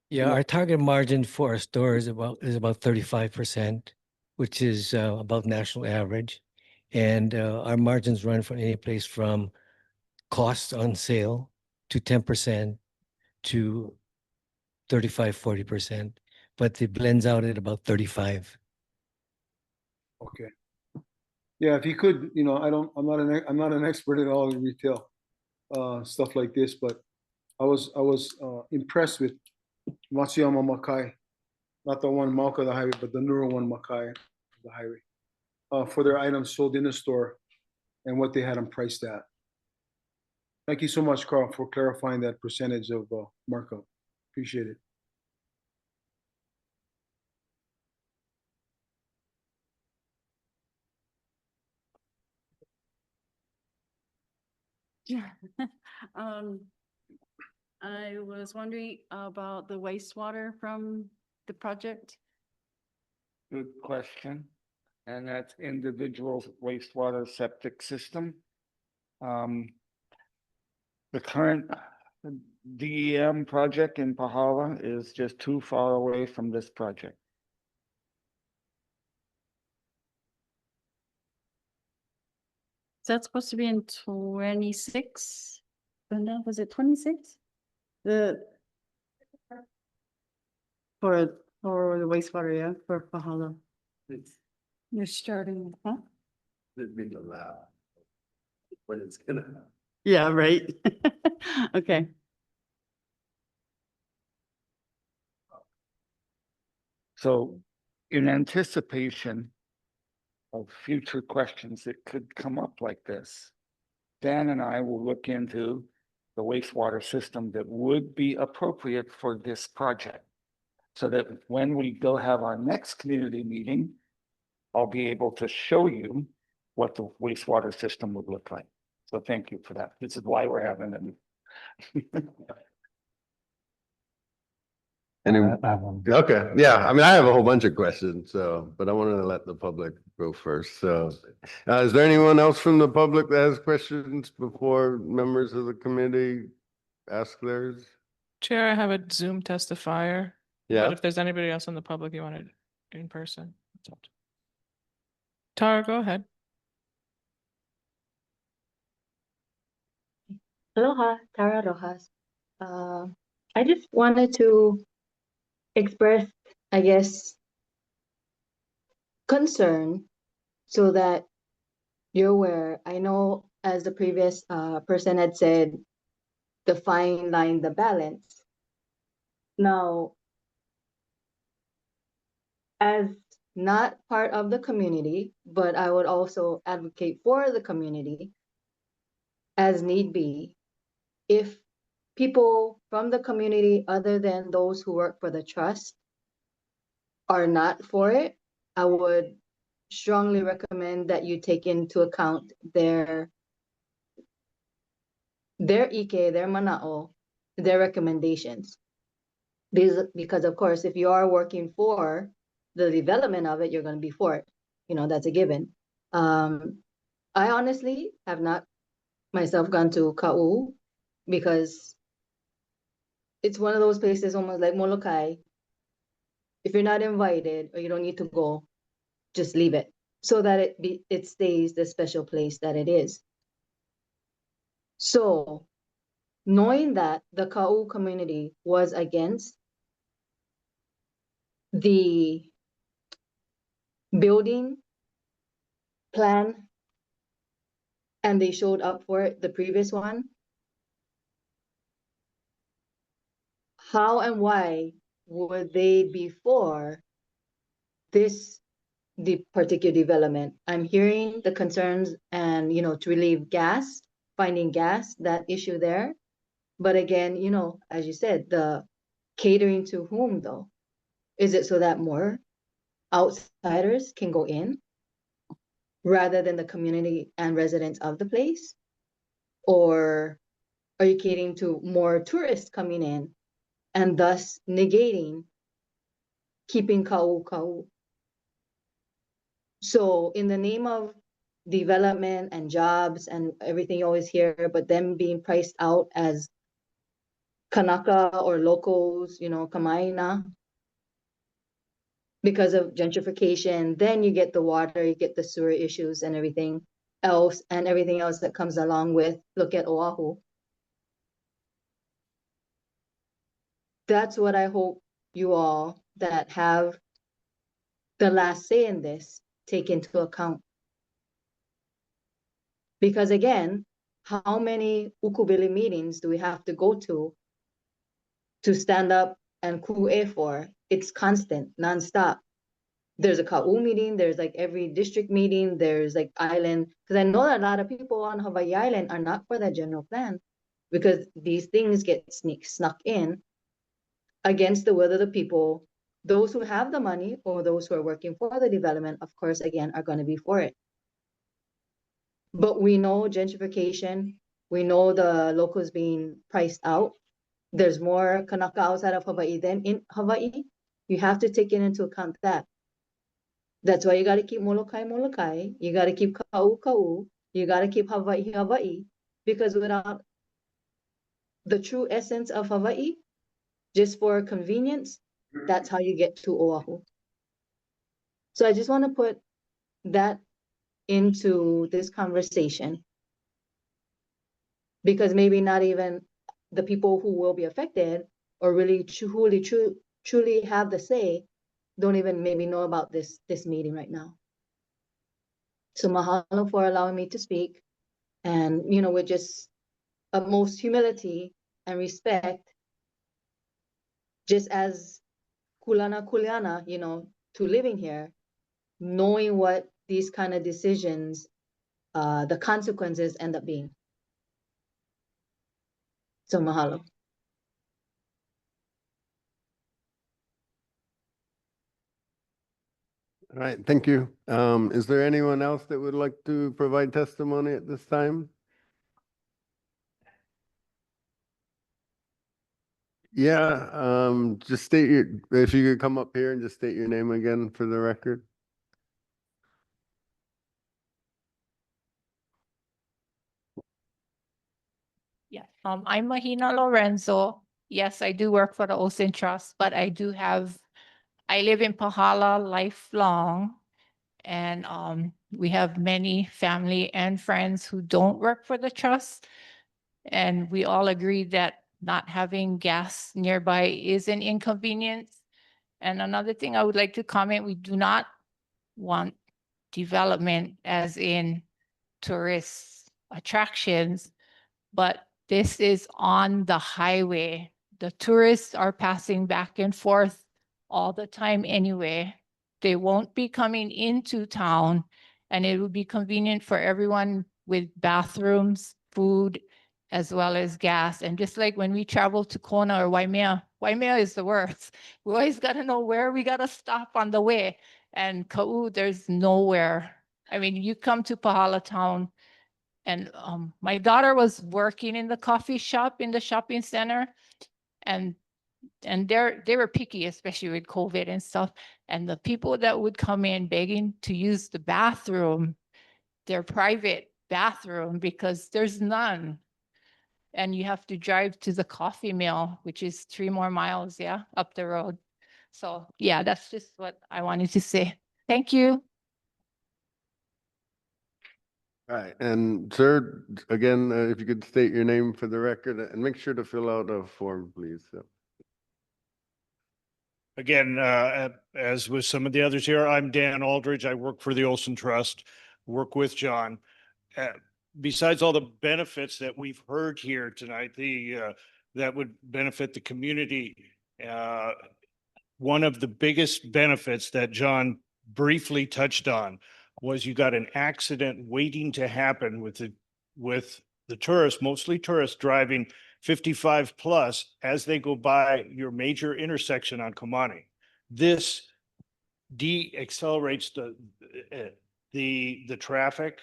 Yeah, our target margin for our store is about 35%, which is above national average. And our margins run from any place from cost on sale to 10% to 35-40%, but it blends out at about 35. Okay. Yeah, if you could, I'm not an expert at all in retail stuff like this, but I was impressed with Matsuyama Makai, not the one Mauka the highway, but the newer one Makai the highway, for their items sold in the store and what they had them priced at. Thank you so much, Carl, for clarifying that percentage of markup. Appreciate it. Yeah. I was wondering about the wastewater from the project. Good question. And that's individual wastewater septic system. The current DEM project in Pahala is just too far away from this project. Is that supposed to be in 26? No, was it 26? For the wastewater, yeah, for Pahala. You're starting, huh? It'd be the lab. But it's gonna. Yeah, right. Okay. So in anticipation of future questions that could come up like this, Dan and I will look into the wastewater system that would be appropriate for this project. So that when we go have our next community meeting, I'll be able to show you what the wastewater system would look like. So thank you for that. This is why we're having it. Okay, yeah, I mean, I have a whole bunch of questions, but I wanted to let the public go first, so. Is there anyone else from the public that has questions before members of the committee ask theirs? Chair, I have a Zoom testifier. Yeah. But if there's anybody else in the public you want to in person, it's up to. Tara, go ahead. Aloha, Tara Rojas. I just wanted to express, I guess, concern so that you're aware. I know as the previous person had said, the fine line, the balance. Now, as not part of the community, but I would also advocate for the community as need be. If people from the community, other than those who work for the trust, are not for it, I would strongly recommend that you take into account their ike, their manao, their recommendations. Because of course, if you are working for the development of it, you're going to be for it. You know, that's a given. I honestly have not myself gone to Ka'u because it's one of those places almost like Molokai. If you're not invited or you don't need to go, just leave it so that it stays the special place that it is. So knowing that the Ka'u community was against the building plan and they showed up for it, the previous one, how and why would they be for this particular development? I'm hearing the concerns and, you know, to relieve gas, finding gas, that issue there. But again, you know, as you said, the catering to whom though? Is it so that more outsiders can go in rather than the community and residents of the place? Or are you catering to more tourists coming in and thus negating keeping Ka'u? So in the name of development and jobs and everything you always hear, but them being priced out as Kanaka or locals, you know, Kamaina, because of gentrification, then you get the water, you get the sewer issues and everything else that comes along with, look at Oahu. That's what I hope you all that have the last say in this take into account. Because again, how many ukubili meetings do we have to go to stand up and ku'e for? It's constant, nonstop. There's a Ka'u meeting, there's like every district meeting, there's like island, because I know that a lot of people on Hawaii Island are not for that general plan because these things get snuck in against the will of the people. Those who have the money or those who are working for the development, of course, again, are going to be for it. But we know gentrification, we know the locals being priced out. There's more Kanaka outside of Hawaii than in Hawaii. You have to take into account that. That's why you got to keep Molokai. You got to keep Ka'u. You got to keep Hawaii. Because without the true essence of Hawaii, just for convenience, that's how you get to Oahu. So I just want to put that into this conversation. Because maybe not even the people who will be affected or really truly have the say don't even maybe know about this meeting right now. So mahalo for allowing me to speak. And, you know, with just utmost humility and respect, just as kuliana, you know, to living here, knowing what these kind of decisions, the consequences end up being. So mahalo. All right, thank you. Is there anyone else that would like to provide testimony at this time? Yeah, just state if you could come up here and just state your name again for the record. Yeah, I'm Mahina Lorenzo. Yes, I do work for the Ocean Trust, but I live in Pahala lifelong. And we have many family and friends who don't work for the trust. And we all agree that not having gas nearby is an inconvenience. And another thing I would like to comment, we do not want development as in tourists attractions, but this is on the highway. The tourists are passing back and forth all the time anyway. They won't be coming into town, and it will be convenient for everyone with bathrooms, food, as well as gas. And just like when we travel to Kona or Waimea, Waimea is the worst. We always got to know where we got to stop on the way. And Ka'u, there's nowhere. I mean, you come to Pahala town, and my daughter was working in the coffee shop in the shopping center, and they were picky, especially with COVID and stuff. And the people that would come in begging to use the bathroom, their private bathroom, because there's none. And you have to drive to the coffee mill, which is 3 more miles, yeah, up the road. So yeah, that's just what I wanted to say. Thank you. All right, and sir, again, if you could state your name for the record and make sure to fill out a form, please. Again, as with some of the others here, I'm Dan Aldridge. I work for the Olson Trust, work with John. Besides all the benefits that we've heard here tonight, that would benefit the community. One of the biggest benefits that John briefly touched on was you got an accident waiting to happen with the tourists, mostly tourists driving 55 plus as they go by your major intersection on Kamani. This de-accelerates the traffic,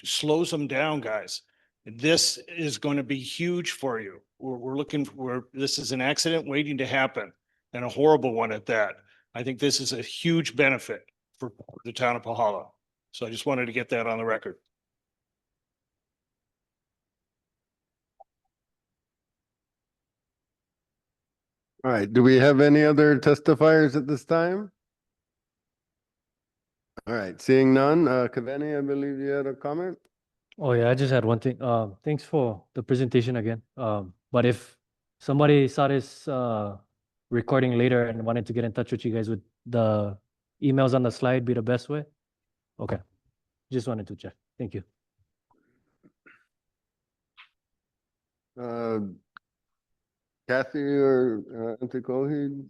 slows them down, guys. This is going to be huge for you. We're looking for, this is an accident waiting to happen, and a horrible one at that. I think this is a huge benefit for the town of Pahala. So I just wanted to get that on the record. All right, do we have any other testifiers at this time? All right, seeing none, Kaveni, I believe you had a comment? Oh yeah, I just had one thing. Thanks for the presentation again. But if somebody saw this recording later and wanted to get in touch with you guys, would the emails on the slide be the best way? Okay, just wanted to check. Thank you. Kathy or Antikohi?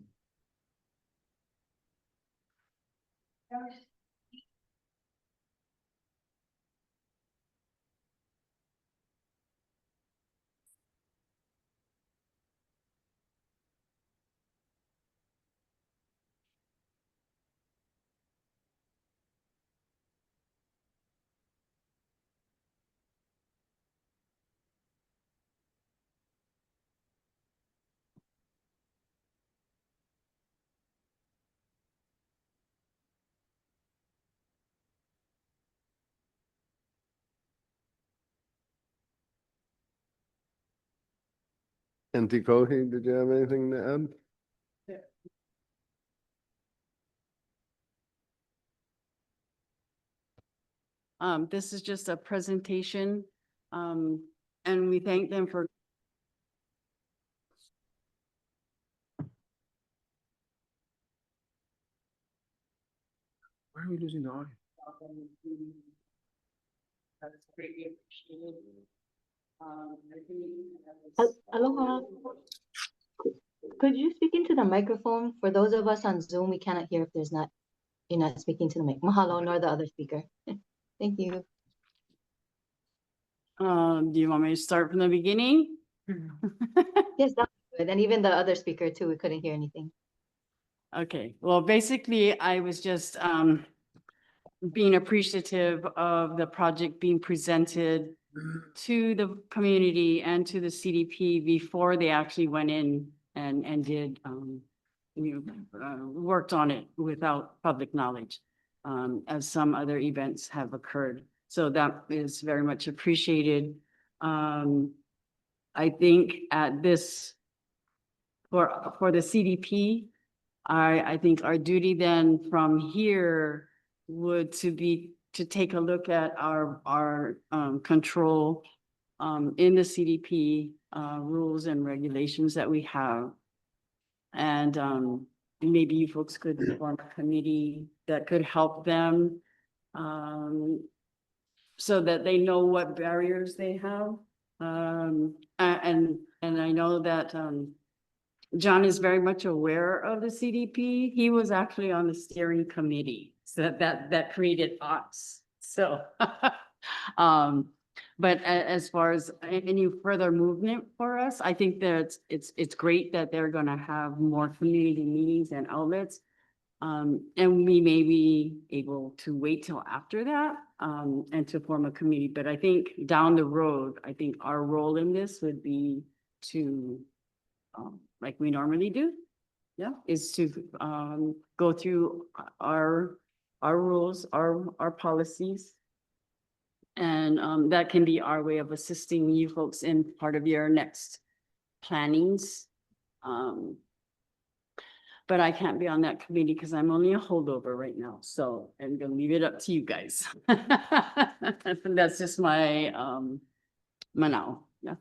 Antikohi, did you have anything to add? This is just a presentation, and we thank them for. Why are we losing the audio? Aloha. Could you speak into the microphone? For those of us on Zoom, we cannot hear if you're not speaking to the mic. Mahalo, nor the other speaker. Thank you. Do you want me to start from the beginning? Yes, that's good. And even the other speaker too, we couldn't hear anything. Okay, well, basically, I was just being appreciative of the project being presented to the community and to the CDP before they actually went in and did worked on it without public knowledge, as some other events have occurred. So that is very much appreciated. I think at this, for the CDP, I think our duty then from here would to take a look at our control in the CDP rules and regulations that we have. And maybe you folks could form a committee that could help them so that they know what barriers they have. And I know that, John is very much aware of the CDP. He was actually on the steering committee, so that created us. So, but as far as any further movement for us, I think that it's great that they're gonna have more community meetings and outlets. And we may be able to wait till after that, and to form a committee. But I think down the road, I think our role in this would be to, like we normally do, yeah, is to go through our rules, our policies. And that can be our way of assisting you folks in part of your next plannings. But I can't be on that committee because I'm only a holdover right now, so I'm gonna leave it up to you guys. That's just my now, yeah.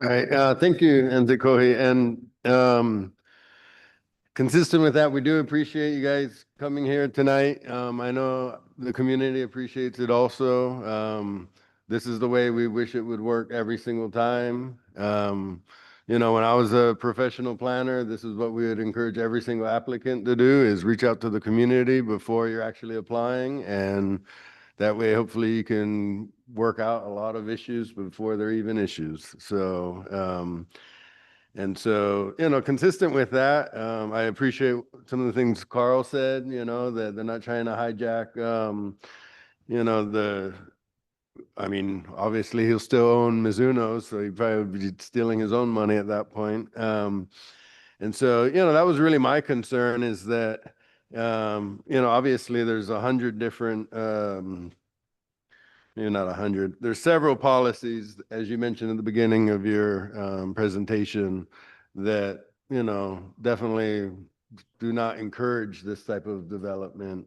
All right, thank you, Nzikohi. And consistent with that, we do appreciate you guys coming here tonight. I know the community appreciates it also. This is the way we wish it would work every single time. You know, when I was a professional planner, this is what we would encourage every single applicant to do, is reach out to the community before you're actually applying. And that way, hopefully you can work out a lot of issues before they're even issues. So, and so, you know, consistent with that, I appreciate some of the things Carl said, you know, that they're not trying to hijack, you know, I mean, obviously he'll still own Mizuno, so he'd probably be stealing his own money at that point. And so, you know, that was really my concern, is that, you know, obviously there's 100 different, maybe not 100. There's several policies, as you mentioned at the beginning of your presentation, that, you know, definitely do not encourage this type of development.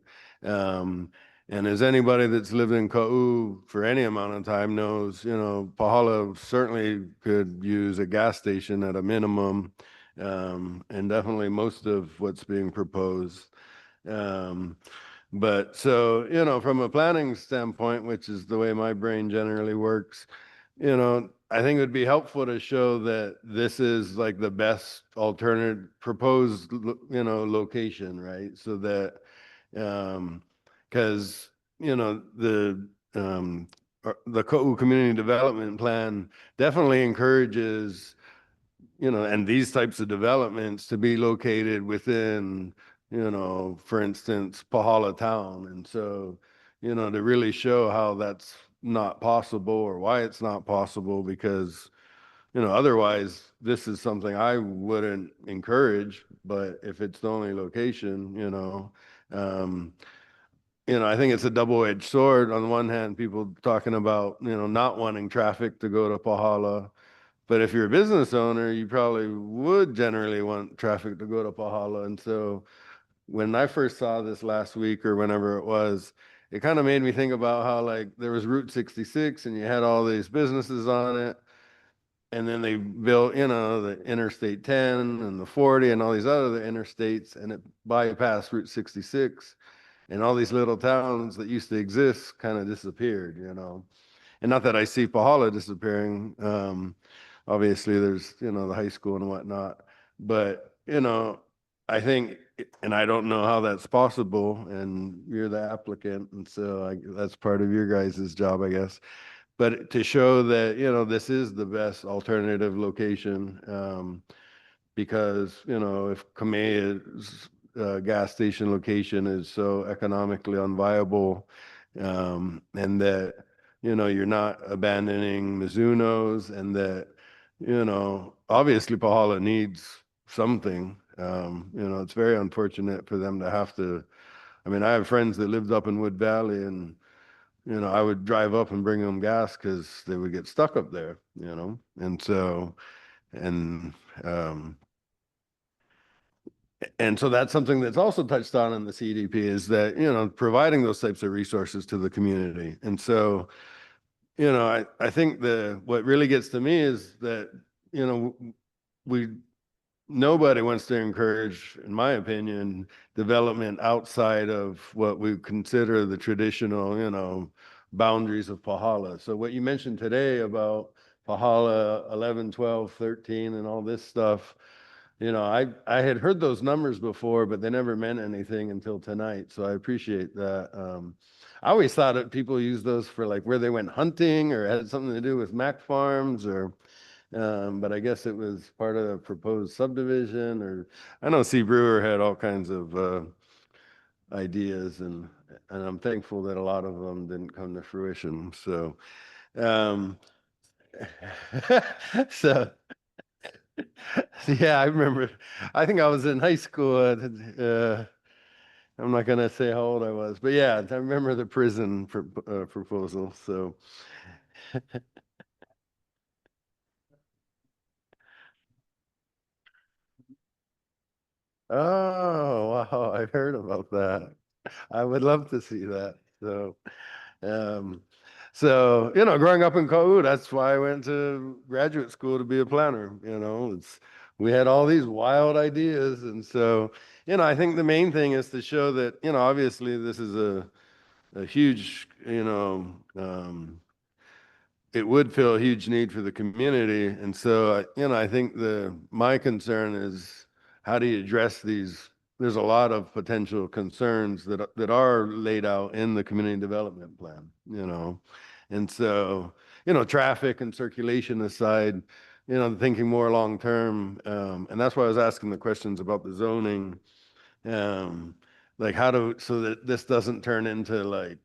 And as anybody that's lived in Ka'u for any amount of time knows, you know, Pahala certainly could use a gas station at a minimum, and definitely most of what's being proposed. But so, you know, from a planning standpoint, which is the way my brain generally works, you know, I think it would be helpful to show that this is like the best alternative proposed, you know, location, right? So that, because, you know, the Ko'u Community Development Plan definitely encourages, you know, and these types of developments to be located within, you know, for instance, Pahala town. And so, you know, to really show how that's not possible or why it's not possible, because, you know, otherwise this is something I wouldn't encourage, but if it's the only location, you know, I think it's a double-edged sword. On the one hand, people talking about, you know, not wanting traffic to go to Pahala. But if you're a business owner, you probably would generally want traffic to go to Pahala. And so when I first saw this last week or whenever it was, it kind of made me think about how, like, there was Route 66 and you had all these businesses on it. And then they built, you know, the Interstate 10 and the 40 and all these other interstates, and it bypassed Route 66. And all these little towns that used to exist kind of disappeared, you know. And not that I see Pahala disappearing. Obviously, there's, you know, the high school and whatnot. But, you know, I think, and I don't know how that's possible, and you're the applicant, and so that's part of your guys' job, I guess. But to show that, you know, this is the best alternative location, because, you know, if Kameya's gas station location is so economically unviable, and that, you know, you're not abandoning Mizuno's, and that, you know, obviously Pahala needs something. You know, it's very unfortunate for them to have to. I mean, I have friends that lived up in Wood Valley, and, you know, I would drive up and bring them gas because they would get stuck up there, you know. And so, and and so that's something that's also touched on in the CDP, is that, you know, providing those types of resources to the community. And so, you know, I think what really gets to me is that, you know, we nobody wants to encourage, in my opinion, development outside of what we consider the traditional, boundaries of Pahala. So what you mentioned today about Pahala 11, 12, 13, and all this stuff, I had heard those numbers before, but they never meant anything until tonight. So I appreciate that. I always thought that people use those for like where they went hunting or had something to do with Mac farms but I guess it was part of a proposed subdivision or I know C. Brewer had all kinds of ideas and I'm thankful that a lot of them didn't come to fruition. So, um, so yeah, I remember, I think I was in high school. I'm not gonna say how old I was, but yeah, I remember the prison proposal, so. Oh, wow, I heard about that. I would love to see that. Um, growing up in Kau, that's why I went to graduate school to be a planner. We had all these wild ideas. And so, I think the main thing is to show that, obviously this is a huge, it would fill a huge need for the community. And so, I think my concern is how do you address these? There's a lot of potential concerns that are laid out in the community development plan, And so, traffic and circulation aside, thinking more long term. And that's why I was asking the questions about the zoning. Like so that this doesn't turn into like,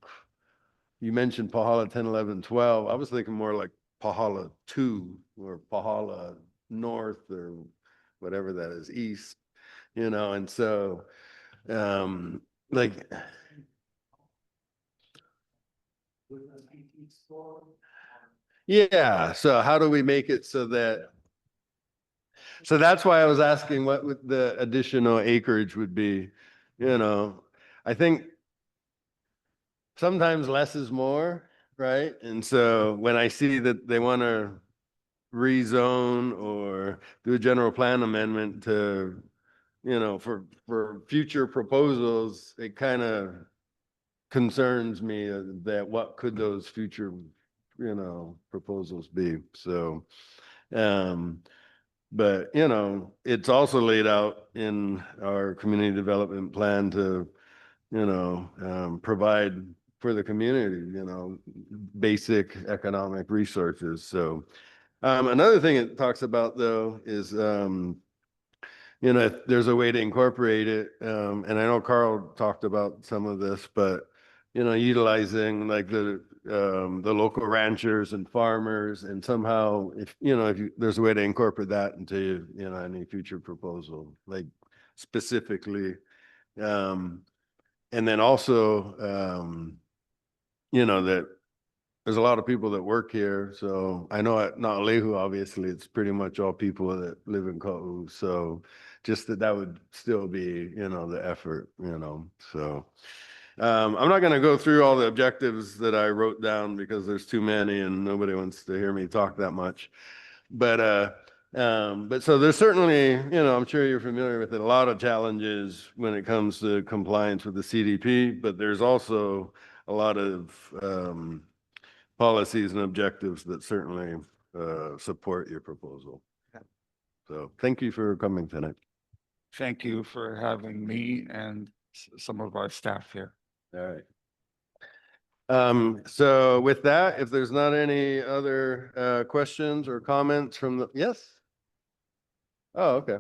you mentioned Pahala 10, 11, 12. I was thinking more like Pahala 2 or Pahala North or whatever that is, East, and so like yeah, so how do we make it so that's why I was asking what would the additional acreage would be, I think sometimes less is more, right? And so when I see that they want to rezone or do a general plan amendment to, for future proposals, it kind of concerns me that what could those future, proposals be? So, but, it's also laid out in our community development plan to, provide for the community, basic economic resources. So, another thing it talks about though is, if there's a way to incorporate it, and I know Carl talked about some of this, but, utilizing like the local ranchers and farmers and somehow if there's a way to incorporate that into, any future proposal, like specifically, and then also, that there's a lot of people that work here. So I know at Naalehu, obviously, it's pretty much all people that live in Kau. So just that would still be, the effort, so. I'm not going to go through all the objectives that I wrote down because there's too many and nobody wants to hear me talk that much. But so there's certainly, I'm sure you're familiar with it, a lot of challenges when it comes to compliance with the CDP, but there's also a lot of policies and objectives that certainly support your proposal. So thank you for coming tonight. Thank you for having me and some of our staff here. All right. So with that, if there's not any other questions or comments from the, yes? Oh, okay.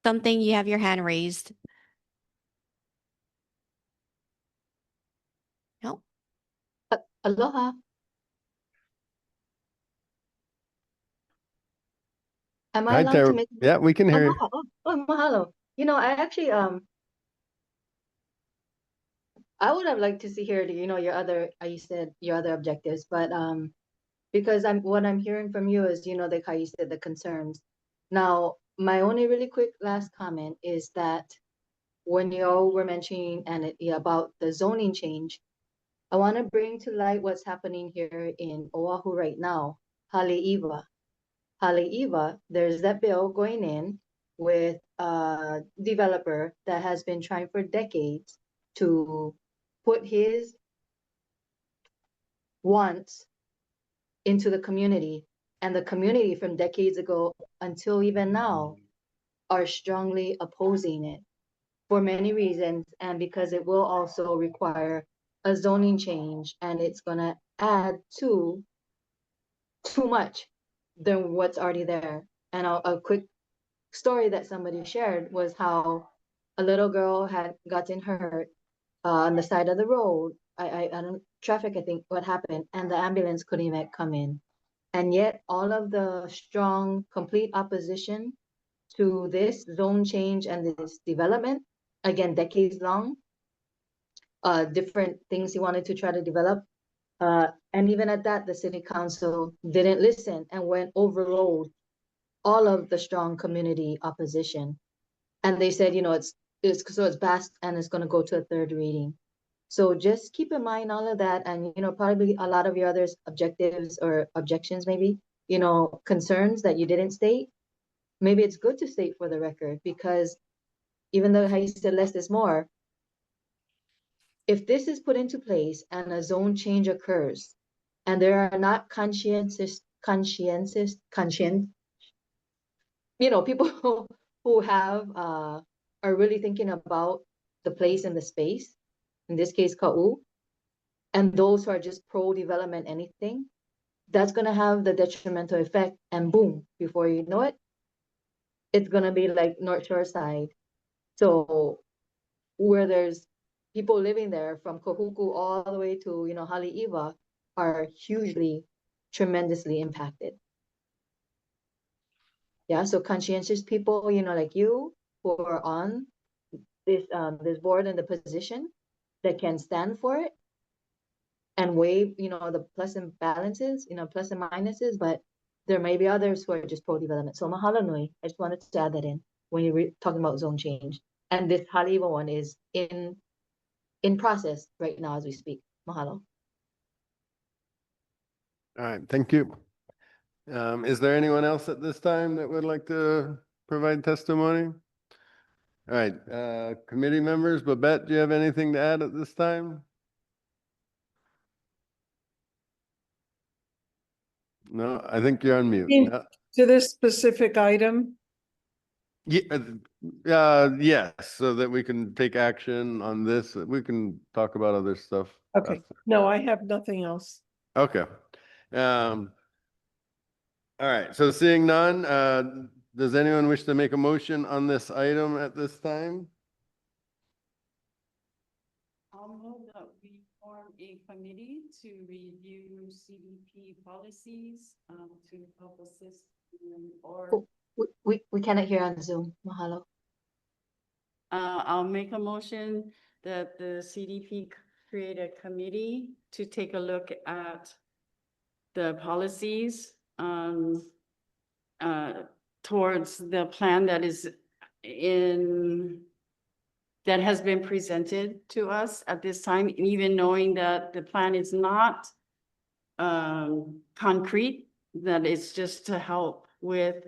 Something, you have your hand raised. No? Aloha. Am I Hi, allowed to make? Yeah, we can hear you. Mahalo. I actually, I would have liked to see here, your other, you said your other objectives, but, because what I'm hearing from you is, like how you said the concerns. Now, my only really quick last comment is that when you all were mentioning about the zoning change, I want to bring to light what's happening here in Oahu right now, Haleiwa. Haleiwa, there's that bill going in with a developer that has been trying for decades to put his wants into the community. And the community from decades ago until even now are strongly opposing it for many reasons. And because it will also require a zoning change and it's gonna add to too much than what's already there. And a quick story that somebody shared was how a little girl had gotten hurt on the side of the road. I don't traffic, I think what happened, and the ambulance couldn't even come in. And yet all of the strong, complete opposition to this zone change and this development, again, decades long, different things he wanted to try to develop. And even at that, the city council didn't listen and went overrode all of the strong community opposition. And they said, you know, it's passed and it's gonna go to a third reading. So just keep in mind all of that, and you know, probably a lot of your other objectives or objections, maybe, you know, concerns that you didn't state. Maybe it's good to state for the record, because even though how you said less is more, if this is put into place and a zone change occurs, and there are not you know, people who have are really thinking about the place and the space, in this case Ka'u, and those who are just pro-development anything, that's gonna have the detrimental effect, and boom, before you know it, it's gonna be like North Shore side. So where there's people living there from Kohuku all the way to, you know, Haleiwa are hugely, tremendously impacted. Yeah, so conscientious people, you know, like you, who are on this board and the position that can stand for it and weigh, you know, the plus and balances, you know, plus and minuses, but there may be others who are just pro-development. So mahalo nui. I just wanted to add that in when you're talking about zone change. And this Haleiwa one is in process right now as we speak. Mahalo. All right, thank you. Is there anyone else at this time that would like to provide testimony? All right, committee members, Babette, do you have anything to add at this time? No, I think you're on mute. In- No. To this specific item, Yeah, yes, so that we can take action on this. We can talk about other stuff. okay, no, I have nothing else. Okay. All right, so seeing none, does anyone wish to make a motion on this item at this time? I'll move that we form a committee to review CDP policies, to help assist or. We cannot hear on Zoom. Mahalo. I'll make a motion that the CDP create a committee to take a look at the policies, towards the plan that is that has been presented to us at this time, even knowing that the plan is not concrete, that it's just to help with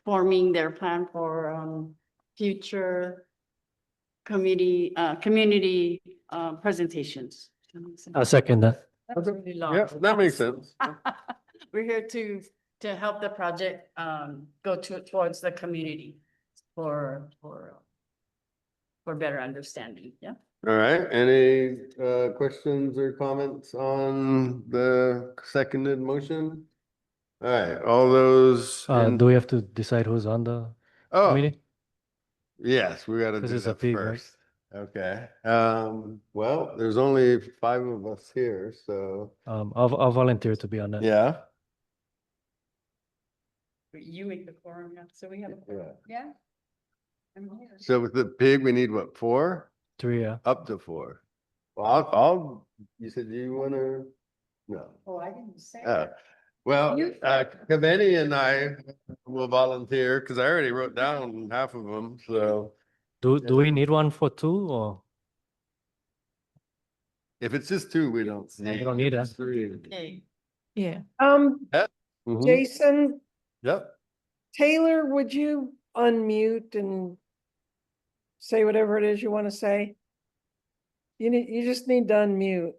forming their plan for future community presentations. I'll second that. That's really long. Yeah, that makes sense. We're here to help the project go towards the community for better understanding. Yeah. All right, any questions or comments on the seconded motion? All right, all those. Do we have to decide who's on the Oh, committee? yes, we gotta This do is a that big, right? first. Okay, well, there's only 5 of us here, so, I'll volunteer to be on that. yeah. You make the quorum, yeah, so we have a quorum. Yeah. I'm here. So with the pig, we need what, 4? 3, yeah. Up to 4. Well, you said you wanna, no. Oh, I didn't say Oh, that. well, You- Kaveni and I will volunteer, because I already wrote down half of them, so. Do we need one for 2 or? If it's just two, we don't. We don't need that. Three. Okay. Yeah. Mhm. Jason, Yep. Taylor, would you unmute and say whatever it is you want to say? You just need to unmute.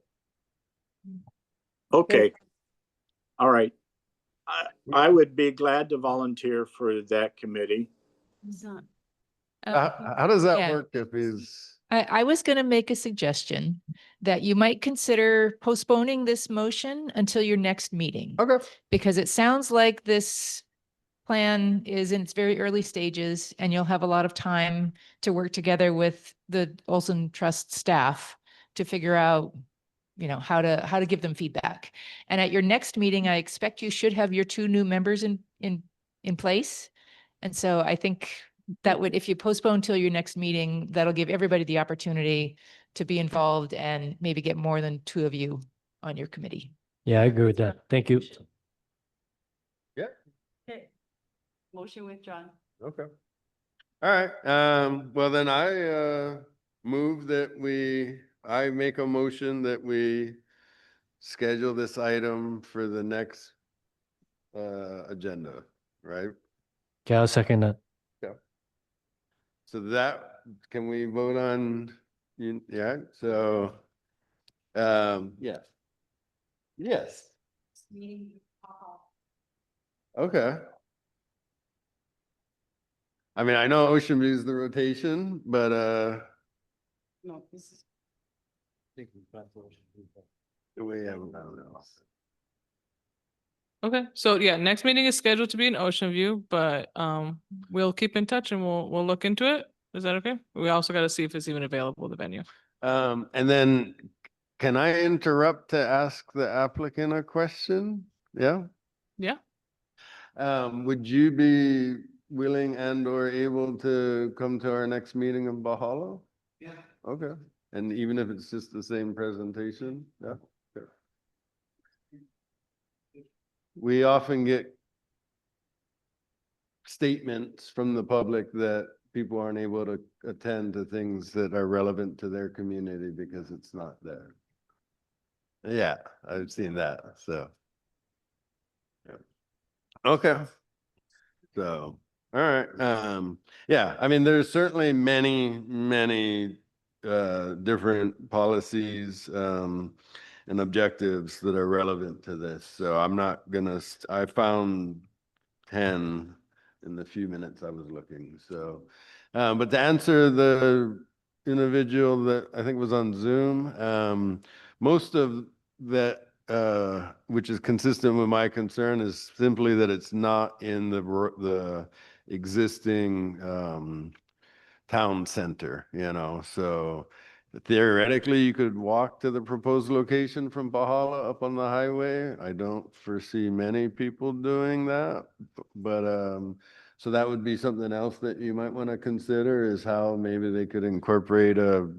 Okay. All right. I would be glad to volunteer for that committee. It's not- How does that yeah. work if he's? I was going to make a suggestion that you might consider postponing this motion until your next meeting. Okay. Because it sounds like this plan is in its very early stages and you'll have a lot of time to work together with the Olson Trust staff to figure out, how to give them feedback. And at your next meeting, I expect you should have your two new members in place. And so I think that would, if you postpone till your next meeting, that'll give everybody the opportunity to be involved and maybe get more than two of you on your committee. Yeah, I agree with that. Thank you. Yeah. Okay. Motion withdrawn. Okay. All right. Well, then I move that I make a motion that we schedule this item for the next agenda, right? Okay, I'll second that. Yeah. So can we vote on, yeah, so, yes. Yes, okay. I mean, I know Ocean View is the rotation, but, No, this is. we have, I don't know. Okay, so yeah, next meeting is scheduled to be in Ocean View, but we'll keep in touch and we'll look into it. Is that okay? We also got to see if it's even available, the venue. And then can I interrupt to ask the applicant a question? Yeah? Yeah. Would you be willing and or able to come to our next meeting in Bahalo? Yeah. Okay. And even if it's just the same presentation? Yeah. Okay. We often get statements from the public that people aren't able to attend to things that are relevant to their community because it's not there. Yeah, I've seen that, so. Yeah. Okay. So, all right, yeah, I mean, there's certainly many different policies and objectives that are relevant to this. So I'm not gonna, I found 10 in the few minutes I was looking, so. But to answer the individual that I think was on Zoom, most of that, which is consistent with my concern, is simply that it's not in the existing town center, so theoretically you could walk to the proposed location from Bahala up on the highway. I don't foresee many people doing that, but so that would be something else that you might want to consider, is how maybe they could incorporate a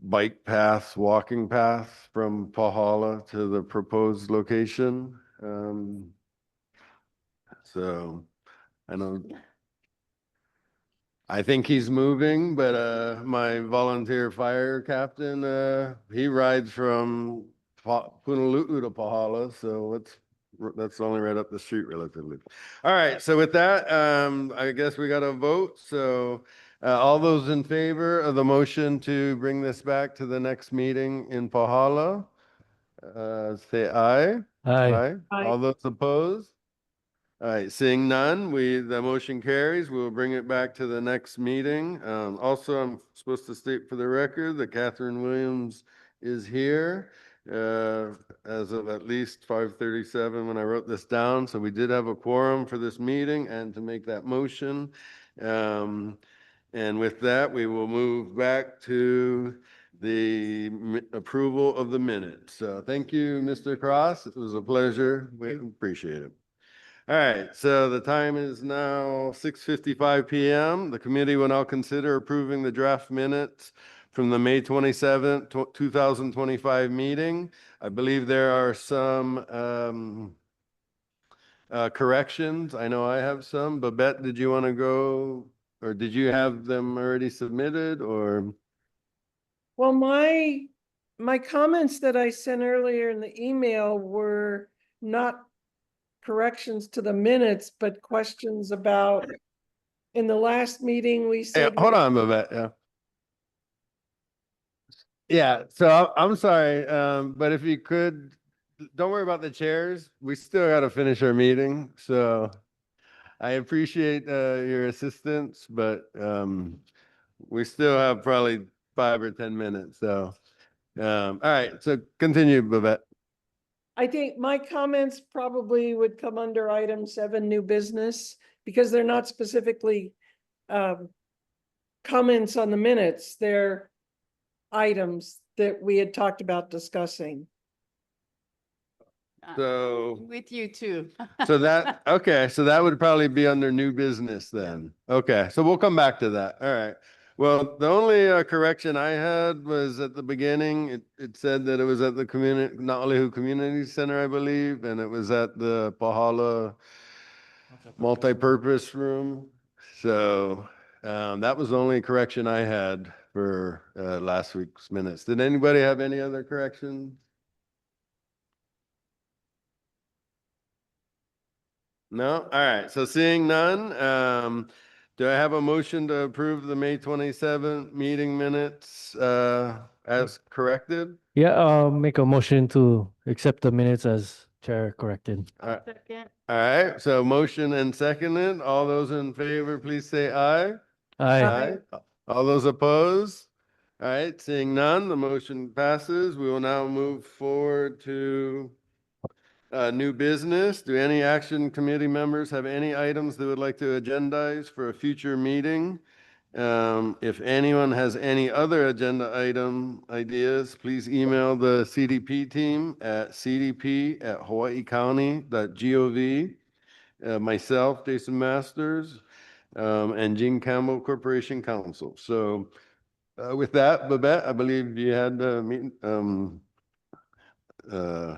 bike path, walking path from Pahala to the proposed location. So I think he's moving, but my volunteer fire captain, he rides from Punaluu to Pahala, so that's only right up the street relatively. All right, so with that, I guess we got a vote. So all those in favor of the motion to bring this back to the next meeting in Pahala, say aye. Aye. All those opposed? All right, seeing none, the motion carries. We'll bring it back to the next meeting. Also, I'm supposed to state for the record that Catherine Williams is here as of at least 5:37 when I wrote this down. So we did have a quorum for this meeting and to make that motion. And with that, we will move back to the approval of the minutes. So thank you, Mr. Cross. It was a pleasure. We appreciate it. All right, so the time is now 6:55 PM. The committee will now consider approving the draft minutes from the May 27th, 2025 meeting. I believe there are some corrections. I know I have some. Babette, did you want to go, or did you have them already submitted, or? Well, my my comments that I sent earlier in the email were not corrections to the minutes, but questions about, in the last meeting, we Hey, said. hold on, Babette, yeah. Yeah, so I'm sorry, but if you could, don't worry about the chairs. We still gotta finish our meeting, so I appreciate your assistance, but we still have probably 5 or 10 minutes, so all right, so continue, Babette. I think my comments probably would come under item 7, new business, because they're not specifically comments on the minutes. They're items that we had talked about discussing. So, With you too. so that, okay, so that would probably be under new business then. Okay, so we'll come back to that. All right. Well, the only correction I had was at the beginning, it said that it was at the community, Na'alihu Community Center, I believe, and it was at the Pahala multi-purpose room. So that was the only correction I had for last week's minutes. Did anybody have any other corrections? No? All right. So seeing none, do I have a motion to approve the May 27th meeting minutes as corrected? Yeah, make a motion to accept the minutes as chair corrected. Second. All right. So motion and seconded. All those in favor, please say aye. Aye. All those opposed? All right. Seeing none, the motion passes. We will now move forward to new business. Do any action committee members have any items they would like to agendize for a future meeting? If anyone has any other agenda item ideas, please email the CDP team at cdp@hawaiicounty.gov. Myself, Jason Masters, and Gene Campbell Corporation Counsel. So with that, Babette, I believe you had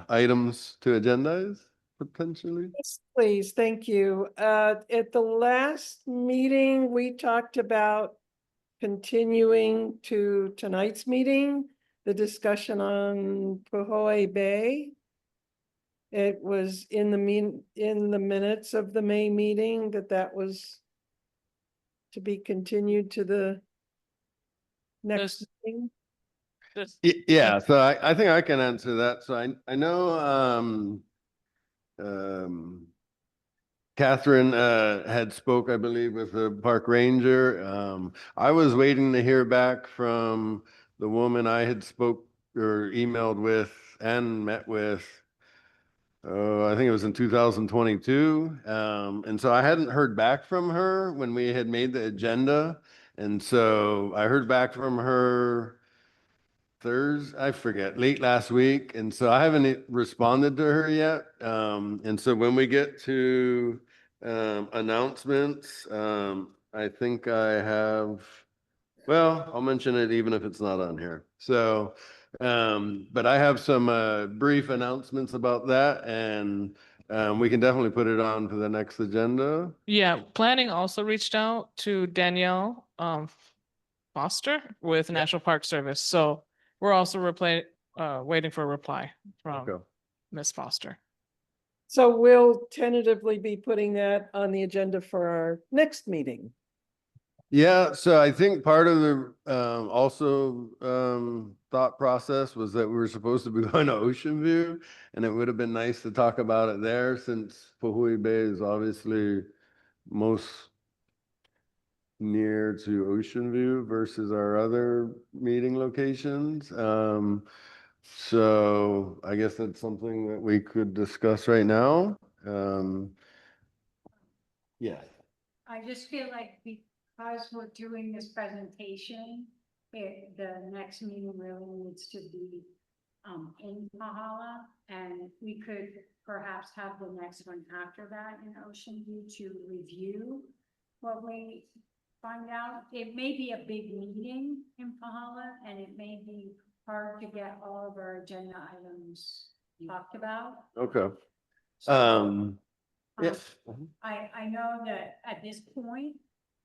items to agendize potentially? Yes, please, thank you. At the last meeting, we talked about continuing to tonight's meeting, the discussion on Pohoe Bay. It was in the minutes of the May meeting that was to be continued to the next meeting. Yeah, so I think I can answer that. So I know Catherine had spoke, I believe, with the park ranger. I was waiting to hear back from the woman I had spoke or emailed with and met with. I think it was in 2022. And so I hadn't heard back from her when we had made the agenda. And so I heard back from her Thursday, I forget, late last week. And so I haven't responded to her yet. And so when we get to announcements, I think I have, well, I'll mention it even if it's not on here. So, but I have some brief announcements about that, and we can definitely put it on for the next agenda. Yeah, planning also reached out to Danielle Foster with National Park Service. So we're also waiting for a reply from Okay. Ms. Foster. So we'll tentatively be putting that on the agenda for our next meeting. Yeah, so I think part of the thought process was that we were supposed to be going to Ocean View, and it would have been nice to talk about it there since Pahui Bay is obviously most near to Ocean View versus our other meeting locations. So I guess that's something that we could discuss right now. Yeah. I just feel like because we're doing this presentation, the next meeting really needs to be in Pahala, and we could perhaps have the next one after that in Ocean View to review what we find out. It may be a big meeting in Pahala, and it may be hard to get all of our agenda items talked about. Okay. Yes. I know that at this point,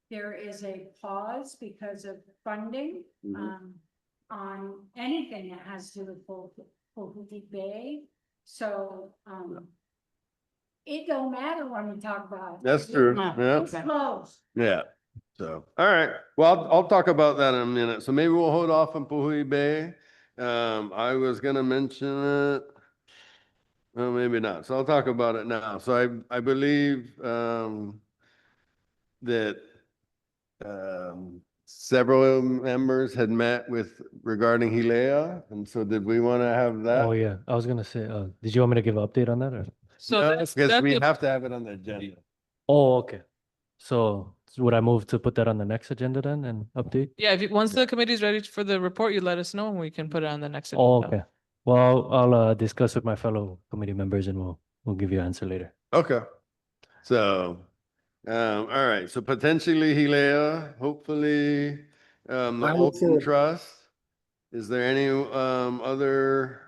there is a pause because of funding. Mhm. on anything that has to do with Pohuti Bay. So, it don't matter when we talk about. it. That's true. Yeah. It's close. Yeah. So, all right. Well, I'll talk about that in a minute. So maybe we'll hold off on Puhui Bay. I was gonna mention it. Well, maybe not. So I'll talk about it now. So I believe, that, several members had met with regarding Hilea. And so did we want to have that? Oh, yeah. I was gonna say, did you want me to give an update on that or? So No, that's, because that'd we be a- have to have it on the agenda. Oh, okay. So would I move to put that on the next agenda then and update? yeah, if you, once the committee's ready for the report, you let us know and we can put it on the next. Oh, agenda. okay. Well, I'll discuss with my fellow committee members and we'll give you an answer later. Okay. So, all right. So potentially Hilea, hopefully, the I look Open forward. Trust. Is there any, other,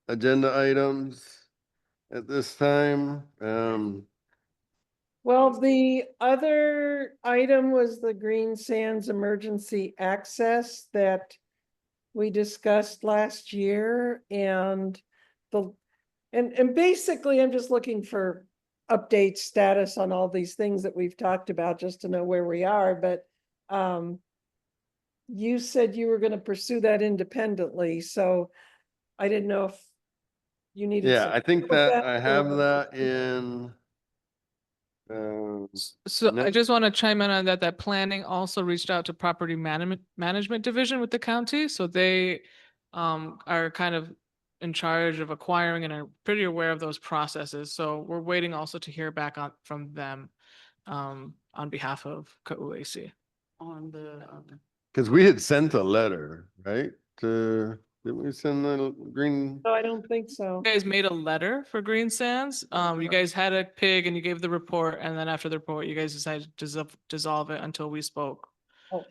agenda items at this time? Well, the other item was the Green Sands Emergency Access that we discussed last year and and basically I'm just looking for update status on all these things that we've talked about just to know where we are, but you said you were going to pursue that independently, so I didn't know if you needed. Yeah, some I think help with that I have or- that in, So I no- just want to chime in on that, that planning also reached out to property management division with the county. So they are kind of in charge of acquiring and are pretty aware of those processes. So we're waiting also to hear back from them on behalf of KUAC. On the, because we had sent a letter, right? Didn't we send the green? No, I don't think so. You guys made a letter for Green Sands. You guys had a pig and you gave the report, and then after the report, you guys decided to dissolve it until we spoke Oh,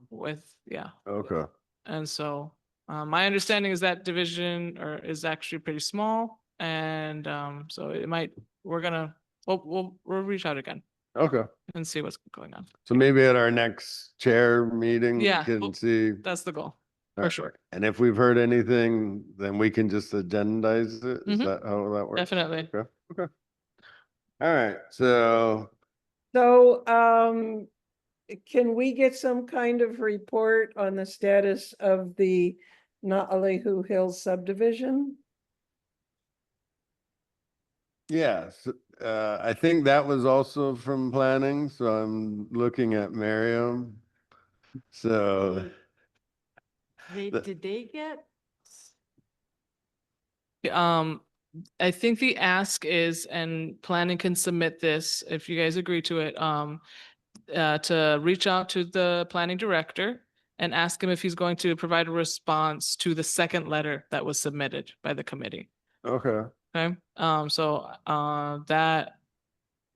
with, yeah. Okay. And so, my understanding is that division is actually pretty small, and so it might, we'll reach out again Okay. and see what's going on. So maybe at our next chair meeting, we Yeah, can well, see. That's the goal, for Alright. sure. And if we've heard anything, then we can just agendize it. Is Mhm. that how that works? Definitely. Okay. Okay. All right. So, So, can we get some kind of report on the status of the Naalehu Hills subdivision? yes, I think that was also from planning. So I'm looking at Miriam. So, did they get? I think the ask is, and planning can submit this if you guys agree to it, to reach out to the planning director and ask him if he's going to provide a response to the second letter that was submitted by the committee. okay. Okay, so, that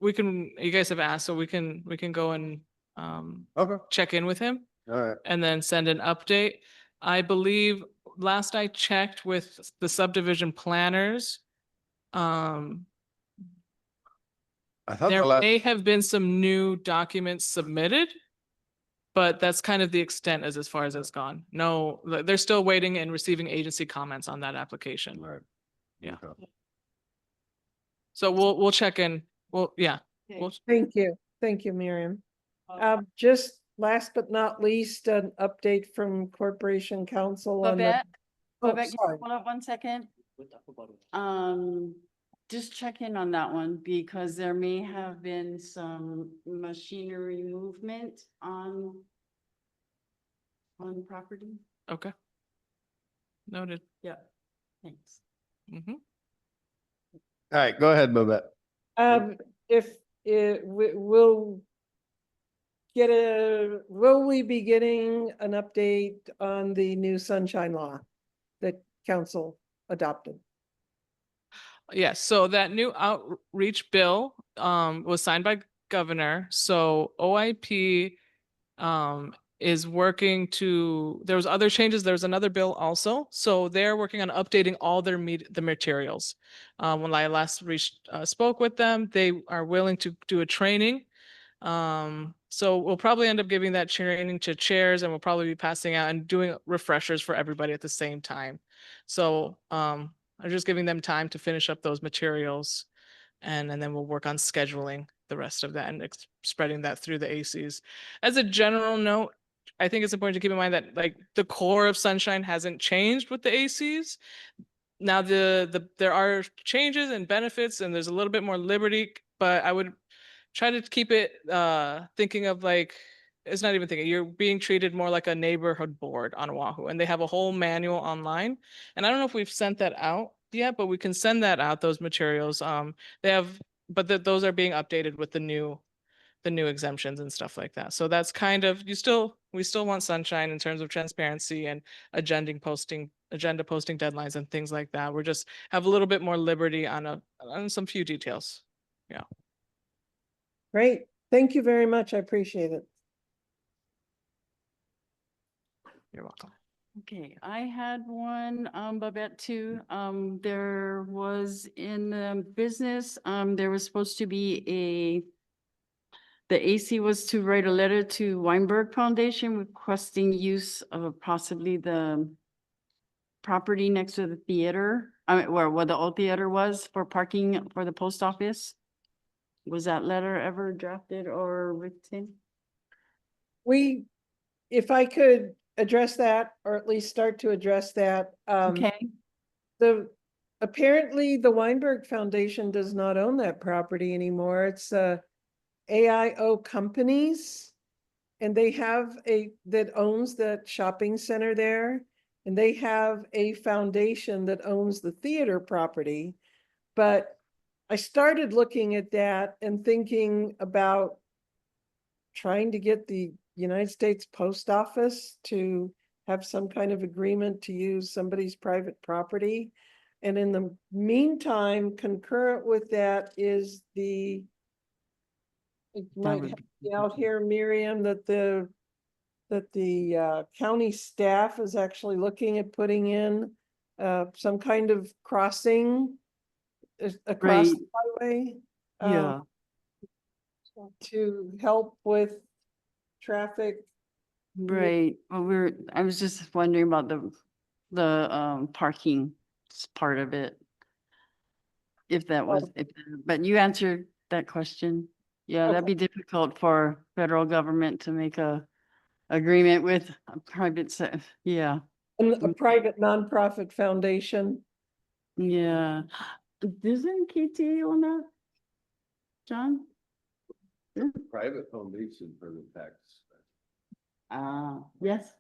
you guys have asked, so we can go and, Okay. check in with him All right. and then send an update. I believe last I checked with the subdivision planners, I thought there the last, may have been some new documents submitted, but that's kind of the extent as far as it's gone. No, they're still waiting and receiving agency comments on that application. Right. Yeah. Okay. So we'll check in. Well, yeah. Okay. Thank you, Miriam. Just last but not least, an update from Corporation Council on the. Babette, Oh, Babette, can you sorry. hold up 1 second? Just check in on that one because there may have been some machinery movement on property. Okay. Noted. Yeah, thanks. Mhm. All right. Go ahead, Babette. If it will we be getting an update on the new sunshine law that council adopted? Yes, so that new outreach bill was signed by governor. So OIP is working there was other changes. There was another bill also. So they're working on updating all the materials. When I last spoke with them, they are willing to do a training So we'll probably end up giving that training to chairs, and we'll probably be passing out and doing refreshers for everybody at the same time. So I'm just giving them time to finish up those materials, and then we'll work on scheduling the rest of that and spreading that through the ACs. As a general note, I think it's important to keep in mind that like the core of Sunshine hasn't changed with the ACs. Now there are changes and benefits, and there's a little bit more liberty, but I would try to keep it thinking of like, it's not even thinking, you're being treated more like a neighborhood board on Oahu, and they have a whole manual online. And I don't know if we've sent that out yet, but we can send that out, those materials. They have, but those are being updated with the new exemptions and stuff like that. So that's kind of, we still want Sunshine in terms of transparency and agenda posting deadlines and things like that. We're just have a little bit more liberty on some few details. Yeah. Great. Thank you very much. I appreciate it. You're welcome. Okay, I had one, Babette too. There was in business, there was supposed to be the AC was to write a letter to Weinberg Foundation requesting use of possibly the property next to the theater, I mean, where the old theater was for parking for the post office. Was that letter ever drafted or written? If I could address that, or at least start to address that. Okay. Apparently the Weinberg Foundation does not own that property anymore. It's AIO Companies, and they have that owns that shopping center there, and they have a foundation that owns the theater property. But I started looking at that and thinking about trying to get the United States Post Office to have some kind of agreement to use somebody's private property. And in the meantime, concurrent with that is it might be out here, Miriam, that the county staff is actually looking at putting in some kind of crossing across the highway. Yeah. To help with traffic. Right. Well, I was just wondering about the parking part of it. If that was, but you answered that question. Yeah, that'd be difficult for federal government to make a agreement with a private yeah. And a private nonprofit foundation. Yeah. Isn't KTA on that? John? Private foundation for the tax. Yes.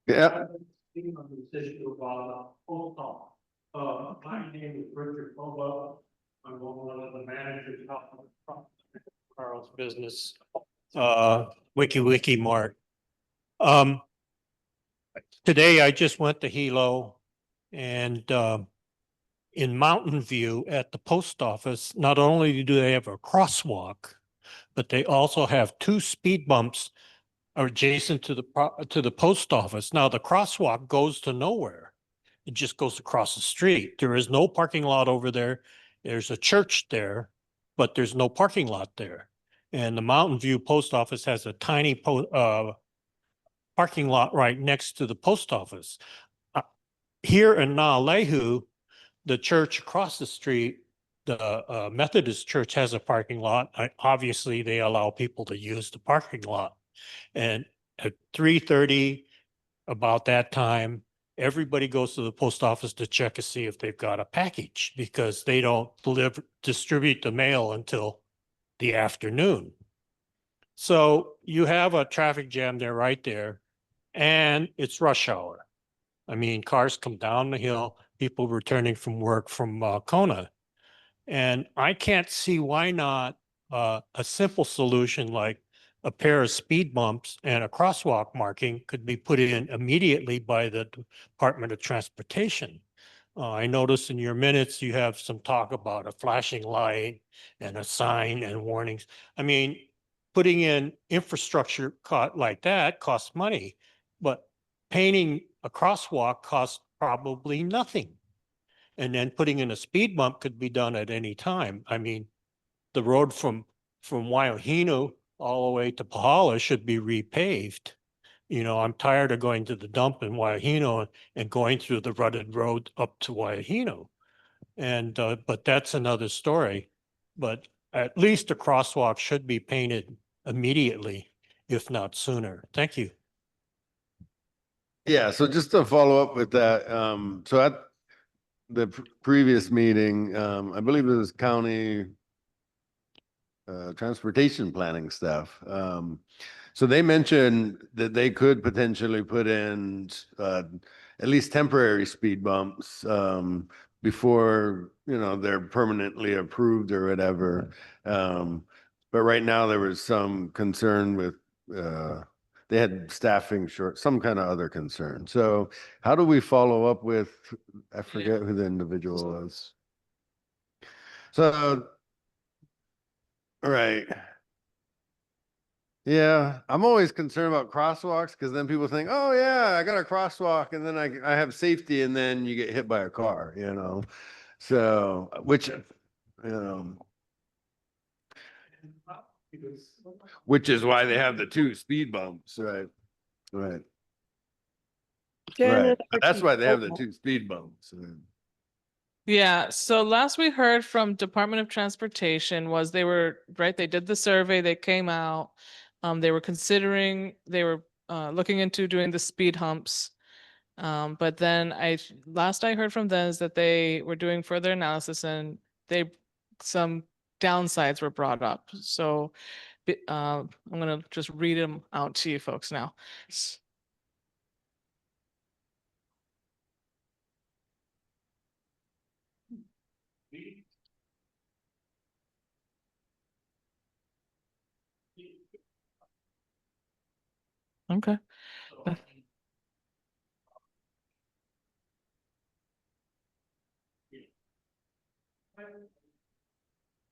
Yeah. Speaking on this issue of post office, my name is Richard Bobo. I'm one of the managers of Carl's business, Wiki Mart. Today I just went to Hilo, and in Mountain View at the post office, not only do they have a crosswalk, but they also have 2 speed bumps adjacent to the post office. Now the crosswalk goes to nowhere. It just goes across the street. There is no parking lot over there. There's a church there, but there's no parking lot there. And the Mountain View post office has a tiny parking lot right next to the post office. Here in Naalehu, the church across the street, the Methodist church, has a parking lot. Obviously, they allow people to use the parking lot. And at 3:30, about that time, everybody goes to the post office to check to see if they've got a package, because they don't distribute the mail until the afternoon. So you have a traffic jam there right there, and it's rush hour. I mean, cars come down the hill, people returning from work from Kona. And I can't see why not a simple solution like a pair of speed bumps and a crosswalk marking could be put in immediately by the Department of Transportation. I noticed in your minutes, you have some talk about a flashing light and a sign and warnings. I mean, putting in infrastructure like that costs money, but painting a crosswalk costs probably nothing. And then putting in a speed bump could be done at any time. I mean, the road from from Waiahino all the way to Pahala should be repaved. You know, I'm tired of going to the dump in Waiahino and going through the rutted road up to Waiahino. And, but that's another story. But at least a crosswalk should be painted immediately, if not sooner. Thank you. Yeah, so just to follow up with that, so at the previous meeting, I believe it was county transportation planning stuff. So they mentioned that they could potentially put in at least temporary speed bumps before, you know, they're permanently approved or whatever. But right now there was some concern with they had staffing short, some kind of other concern. So how do we follow up with, I forget who the individual was. So, all right. Yeah, I'm always concerned about crosswalks because then people think, oh yeah, I got a crosswalk and then I have safety and then you get hit by a car, you know? So, which, you know, which is why they have the 2 speed bumps, right? Right. Janet, Right. That's why they have the 2 speed bumps. Right. Yeah, so last we heard from Department of Transportation was they were, right, they did the survey, they came out. They were considering, they were looking into doing the speed humps. But then last I heard from them is that they were doing further analysis and some downsides were brought up. So I'm gonna just read them out to you folks now. Okay.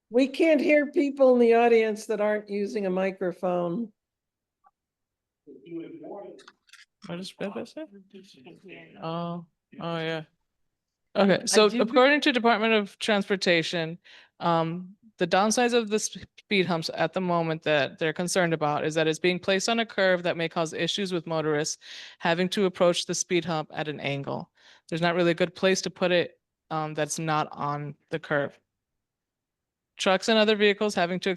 We can't hear people in the audience that aren't using a microphone. What is that? Oh, oh yeah. Okay, so according to Department of Transportation, the downsides of the speed humps at the moment that they're concerned about is that it's being placed on a curve that may cause issues with motorists having to approach the speed hump at an angle. There's not really a good place to put it that's not on the curve. Trucks and other vehicles having to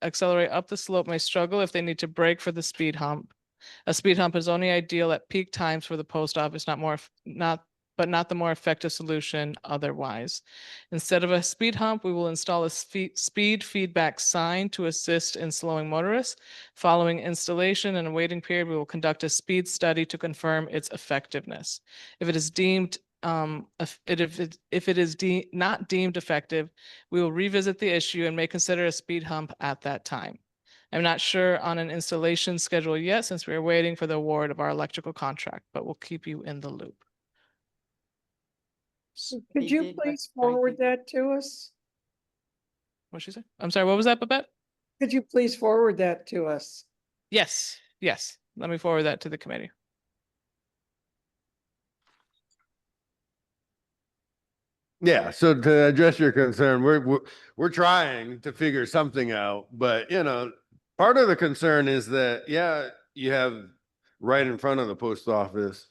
accelerate up the slope may struggle if they need to brake for the speed hump. A speed hump is only ideal at peak times for the post office, but not the more effective solution otherwise. Instead of a speed hump, we will install a speed feedback sign to assist in slowing motorists. Following installation and a waiting period, we will conduct a speed study to confirm its effectiveness. If it is deemed if it is not deemed effective, we will revisit the issue and may consider a speed hump at that time. I'm not sure on an installation schedule yet since we are waiting for the award of our electrical contract, but we'll keep you in the loop. Could you please forward that to us? What'd she say? I'm sorry, what was that, Babette? Could you please forward that to us? Yes, yes. Let me forward that to the committee. Yeah, so to address your concern, we're trying to figure something out, but you know, part of the concern is that yeah, you have right in front of the post office,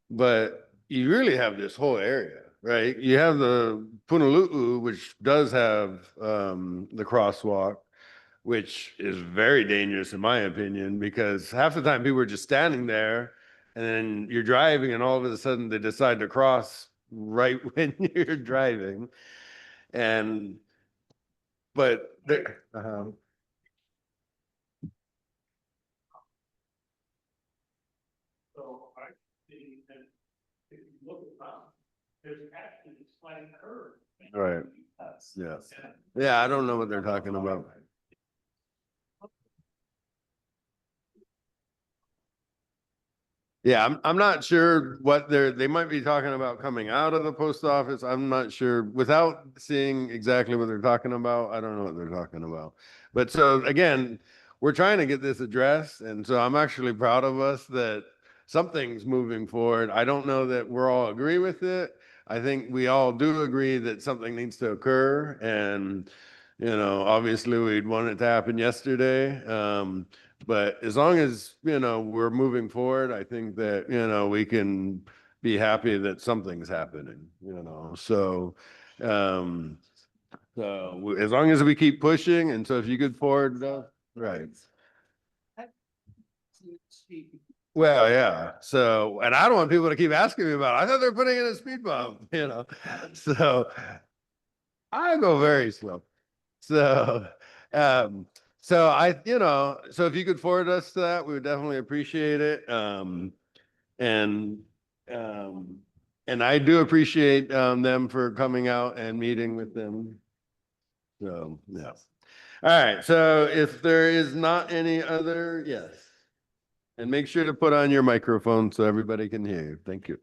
but you really have this whole area, right? You have the Punaluu, which does have the crosswalk, which is very dangerous in my opinion, because half the time people are just standing there and then you're driving and all of a sudden they decide to cross right when you're driving. And but there, So I think that if you look around, there's actually a slight curve. right. Yeah. Yeah, I don't know what they're talking about. Yeah, I'm not sure what they might be talking about coming out of the post office. I'm not sure without seeing exactly what they're talking about. I don't know what they're talking about. But so again, we're trying to get this addressed. And so I'm actually proud of us that something's moving forward. I don't know that we're all agree with it. I think we all do agree that something needs to occur. And Obviously we'd want it to happen yesterday. But as long as, we're moving forward, I think that, we can be happy that something's happening, so, as long as we keep pushing, and so if you could forward, right. Well, yeah. So, and I don't want people to keep asking me about it. I thought they were putting in a speed bump, So I go very slow. So, so if you could forward us to that, we would definitely appreciate it. And, and I do appreciate, them for coming out and meeting with them. So, yeah. All right. So if there is not any other, yes. And make sure to put on your microphone so everybody can hear you. Thank you.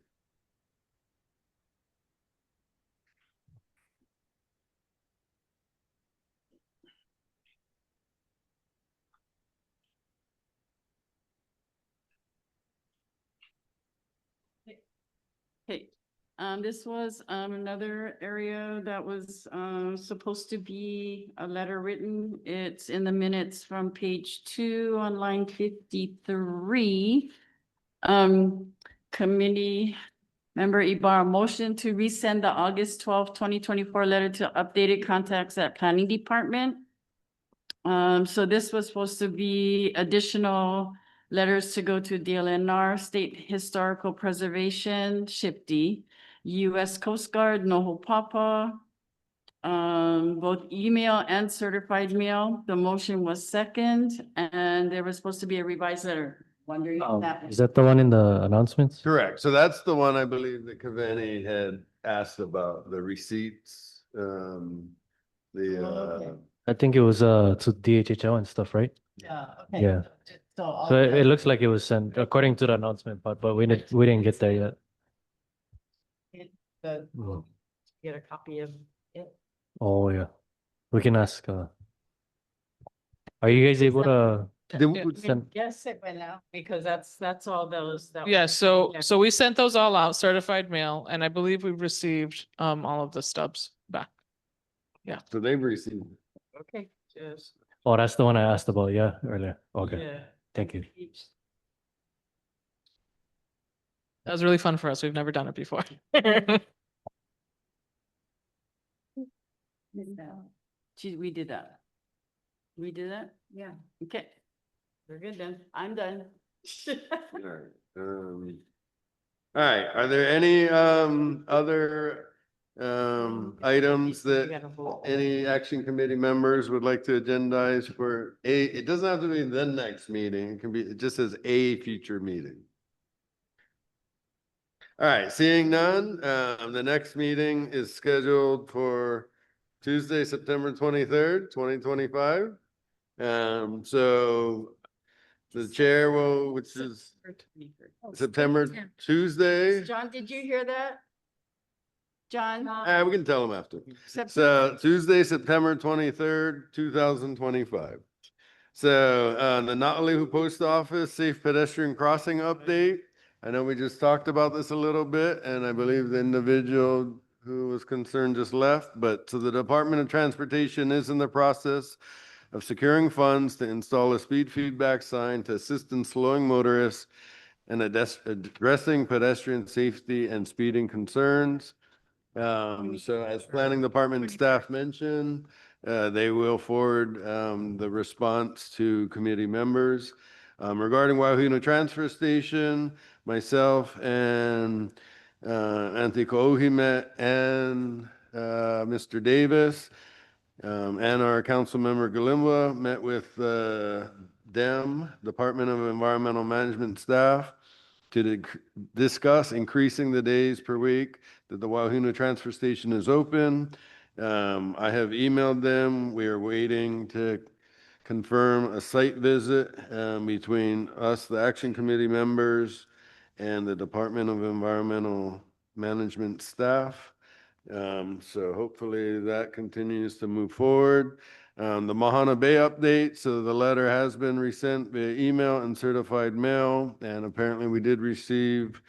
Okay, this was another area that was supposed to be a letter written. It's in the minutes from page 2 on line 53. Committee member Ibarra, motion to resend the August 12th, 2024 letter to updated contacts at planning department. So this was supposed to be additional letters to go to DLNR, State Historical Preservation, SHPD, U.S. Coast Guard, Noho Papa, both email and certified mail. The motion was second, and there was supposed to be a revised letter. Wondering if that Is that the one in the announcements? Correct. So that's the one I believe that Cavani had asked about, the receipts, Okay. I think it was to DHHL and stuff, right? Yeah, okay. Yeah. So So it looks like it was sent according to the announcement part, but we didn't get there yet. Get a copy of it. Oh, yeah. We can ask, are you guys able to send? Yes, it went out because that's all those. that Yeah, was- so, yeah. so we sent those all out, certified mail, and I believe we received, all of the stubs back. So they've received. Okay, just. Oh, that's the one I asked about, yeah, earlier. Okay, Yeah. thank you. That was really fun for us. We've never done it before. We did that. We did that? Yeah. Okay. We're good then. I'm done. All right, are there any other items that any action committee members would like to agendize for it doesn't have to be the next meeting, it can be, it just says a future meeting. All right, seeing none, the next meeting is scheduled for Tuesday, September 23rd, 2025. So the chair will, which is September Tuesday. John, did you hear that? John? We can tell them after. So Tuesday, September 23rd, 2025. So the Naalehu Post Office Safe Pedestrian Crossing update. I know we just talked about this a little bit, and I believe the individual who was concerned just left, but so the Department of Transportation is in the process of securing funds to install a speed feedback sign to assist in slowing motorists and addressing pedestrian safety and speeding concerns. So as planning department staff mentioned, they will forward the response to committee members. Regarding Waiahina Transfer Station, myself and Anthony Ko'ohi met and Mr. Davis and our council member Galimba met with DEM, Department of Environmental Management staff, to discuss increasing the days per week that the Waiahina Transfer Station is open. I have emailed them. We are waiting to confirm a site visit between us, the action committee members, and the Department of Environmental Management staff. So hopefully that continues to move forward. The Mahana Bay update, so the letter has been resent via email and certified mail, and apparently we did receive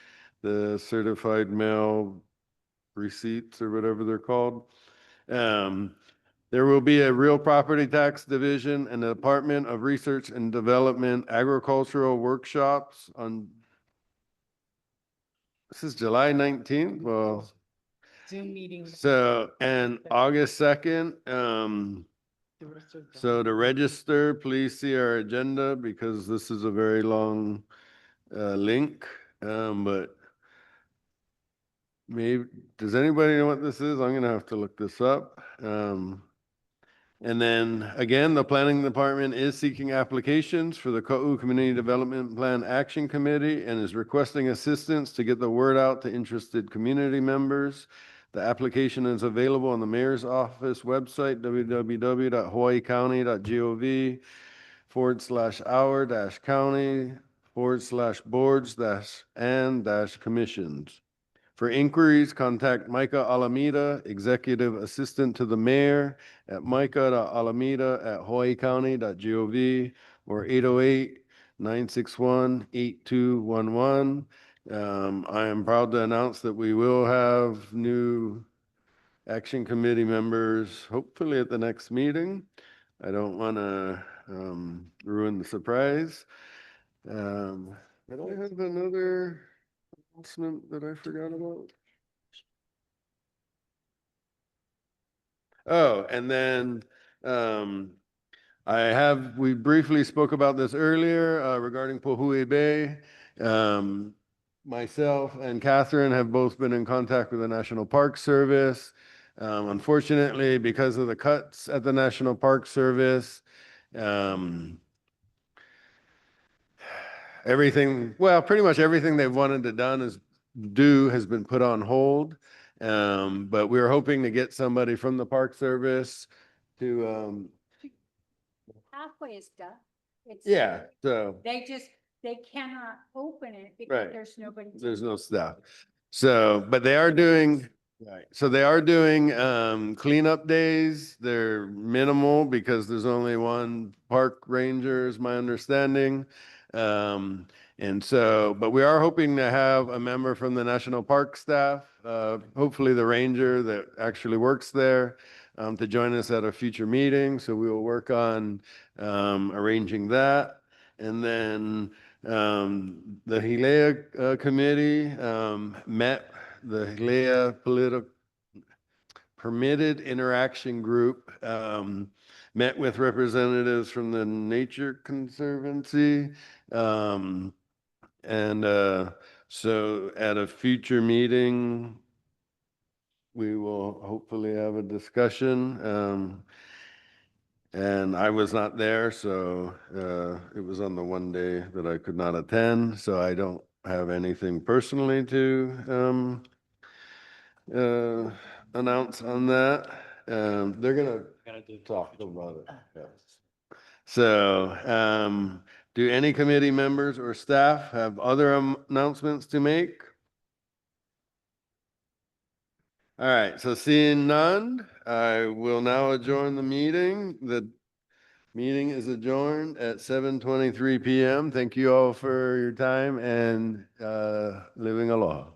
the certified mail receipts or whatever they're called. There will be a real property tax division and the Department of Research and Development agricultural workshops on, this is July 19th, well, Zoom meetings. so, and August 2nd, so to register, please see our agenda because this is a very long link, but maybe, does anybody know what this is? I'm gonna have to look this up. And then again, the planning department is seeking applications for the Ka'u Community Development Plan Action Committee and is requesting assistance to get the word out to interested community members. The application is available on the mayor's office website, www.hawaiicounty.gov/our-county/boards-and-commissions. For inquiries, contact Micah Alameda, Executive Assistant to the Mayor at micah.alameda@hawaiicounty.gov or 808-961-8211. I am proud to announce that we will have new action committee members, hopefully at the next meeting. I don't want to ruin the surprise. I don't have another announcement that I forgot about. Oh, and then we briefly spoke about this earlier regarding Pohui Bay. Myself and Catherine have both been in contact with the National Park Service. Unfortunately, because of the cuts at the National Park Service, pretty much everything they've wanted to do has been put on hold. But we were hoping to get somebody from the Park Service to, Halfway is done. It's, yeah, so. they cannot open it Right. because there's nobody. There's no staff. So, but they are doing, right, so they are doing cleanup days. They're minimal because there's only one park ranger is my understanding. And so, but we are hoping to have a member from the national park staff, hopefully the ranger that actually works there, to join us at a future meeting. So we will work on arranging that. And then the Hilea committee met, the Hilea Permitted Interaction Group met with representatives from the Nature Conservancy. So at a future meeting, we will hopefully have a discussion. And I was not there, so it was on the one day that I could not attend, so I don't have anything personally to announce on that. They're gonna talk about it. Yeah. So, do any committee members or staff have other announcements to make? All right, so seeing none, I will now adjourn the meeting. The meeting is adjourned at 7:23 p.m. Thank you all for your time and living aloha.